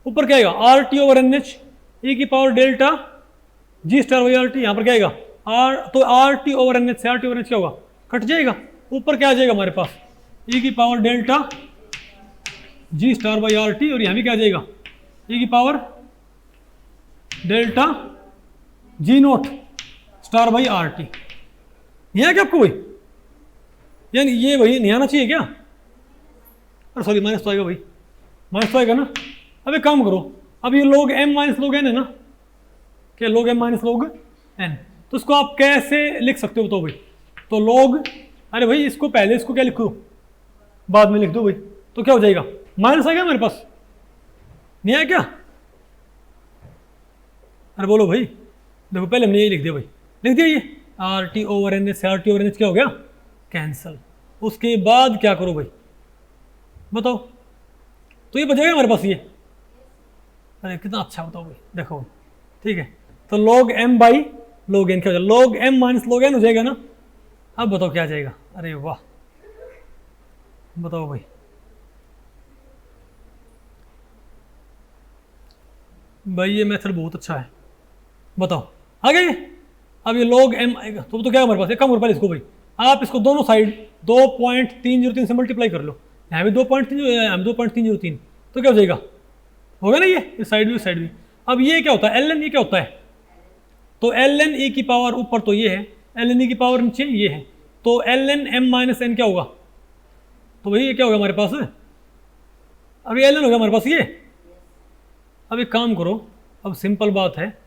ऊपर क्या आएगा, R T over N H E की power delta G star by R T, यहां पर क्या आएगा आर, तो R T over N H से R T over N H क्या होगा, कट जाएगा, ऊपर क्या आ जाएगा हमारे पास, ई की power delta G star by R T, और यहां भी क्या आ जाएगा, ई की power delta G naught star by R T. नहीं आया क्या आपको भाई? यानी ये भाई नहीं आना चाहिए क्या? अरे सॉरी, माइनस तो आएगा भाई, माइनस तो आएगा ना। अब एक काम करो, अब ये log m minus log n है ना, क्या log m minus log n, तो इसको आप कैसे लिख सकते हो बताओ भाई? तो log, अरे भाई इसको पहले इसको क्या लिखो, बाद में लिख दो भाई, तो क्या हो जाएगा? माइनस आ गया हमारे पास, नहीं आया क्या? अरे बोलो भाई, देखो पहले हमने यही लिख दिया भाई, लिख दिया ये R T over N H, R T over N H क्या हो गया? कैंसल। उसके बाद क्या करो भाई बताओ? तो ये बचेगा हमारे पास ये, अरे कितना अच्छा बताओ भाई, देखो ठीक है। तो log m by log n क्या हो जाएगा? log m minus log n हो जाएगा ना। अब बताओ क्या आ जाएगा? अरे वाह, बताओ भाई, भाई ये मेथड बहुत अच्छा है, बताओ आ गया ये। अब ये log m आएगा तो क्या हमारे पास, एक काम करो पहले इसको भाई, आप इसको दोनों साइड 2.303 से मल्टीप्लाई कर लो, यहाँ भी 2.3, यहाँ भी 2.303, तो क्या हो जाएगा? होगा ना ये, इस साइड भी इस साइड भी। अब ये क्या होता है? ln ये क्या होता है? तो ln e की पावर ऊपर तो ये है, ln e की पावर नीचे ये है, तो ln m माइनस n क्या होगा? तो भाई ये क्या होगा हमारे पास? अब ये ln हो गया हमारे पास ये। अब एक काम करो, अब सिंपल बात है,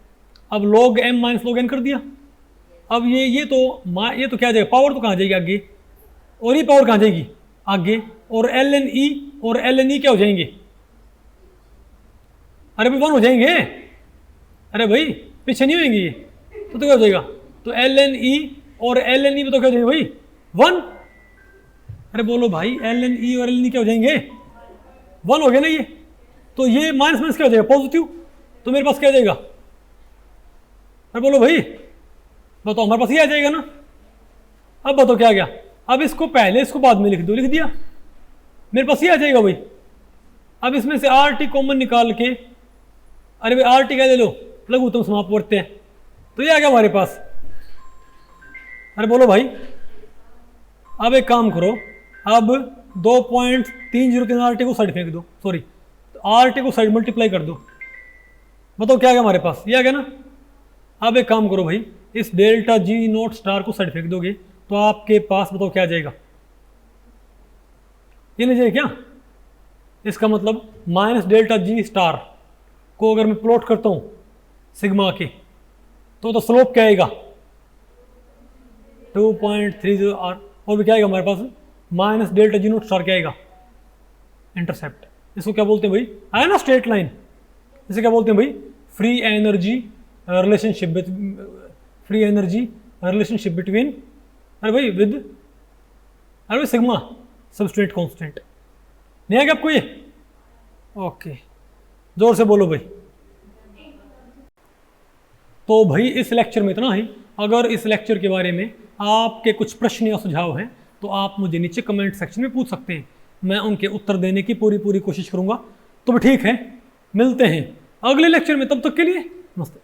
अब log m minus log n कर दिया। अब ये तो क्या जाएगा? पावर तो कहाँ जाएगी आगे, और ये पावर कहाँ जाएगी आगे, और ln e और ln e क्या हो जाएंगे? अरे भाई 1 हो जाएंगे, अरे भाई पीछे नहीं होंगे ये, तो क्या हो जाएगा? तो ln e और ln e में तो क्या हो जाएंगे भाई? 1। अरे बोलो भाई, ln e और ln e क्या हो जाएंगे? 1 हो गया ना ये, तो ये माइनस माइनस क्या हो जाएगा? पॉजिटिव। तो मेरे पास क्या आ जाएगा? अरे बोलो भाई, बताओ, हमारे पास ये आ जाएगा ना। अब बताओ क्या आ गया? अब इसको पहले इसको बाद में लिख दो, लिख दिया, मेरे पास ये आ जाएगा भाई। अब इसमें से आर टी कॉमन निकाल के, अरे भाई आर टी क्या ले लो, लघुत्तम समाप्त करते हैं, तो ये आ गया हमारे पास। अरे बोलो भाई, अब एक काम करो, अब 2.303 आर टी को साइड फेंक दो, सॉरी आर टी को साइड मल्टीप्लाई कर दो, बताओ क्या आ गया हमारे पास? ये आ गया ना। अब एक काम करो भाई, इस डेल्टा जी नोट स्टार को साइड फेंक दोगे तो आपके पास बताओ क्या आ जाएगा? ये नहीं जाएगा क्या? इसका मतलब माइनस डेल्टा जी स्टार को अगर मैं प्लॉट करता हूं सिग्मा के, तो स्लोप क्या आएगा? 2.30 आर, और भी क्या आएगा हमारे पास? Minus delta G naught star क्या आएगा? इंटरसेप्ट। इसको क्या बोलते हैं भाई? आया ना स्ट्रेट लाइन, इसे क्या बोलते हैं भाई? Free energy relationship, free energy relationship between, अरे भाई विद, अरे भाई सिग्मा सबस्ट्रेट कांस्टेंट। नहीं आ गया आपको ये? ओके, जोर से बोलो भाई। तो भाई इस लेक्चर में इतना ही। अगर इस लेक्चर के बारे में आपके कुछ प्रश्न या सुझाव हैं तो आप मुझे नीचे कमेंट सेक्शन में पूछ सकते हैं, मैं उनके उत्तर देने की पूरी कोशिश करूंगा। तो ठीक है, मिलते हैं अगले लेक्चर में, तब तक के लिए नमस्ते।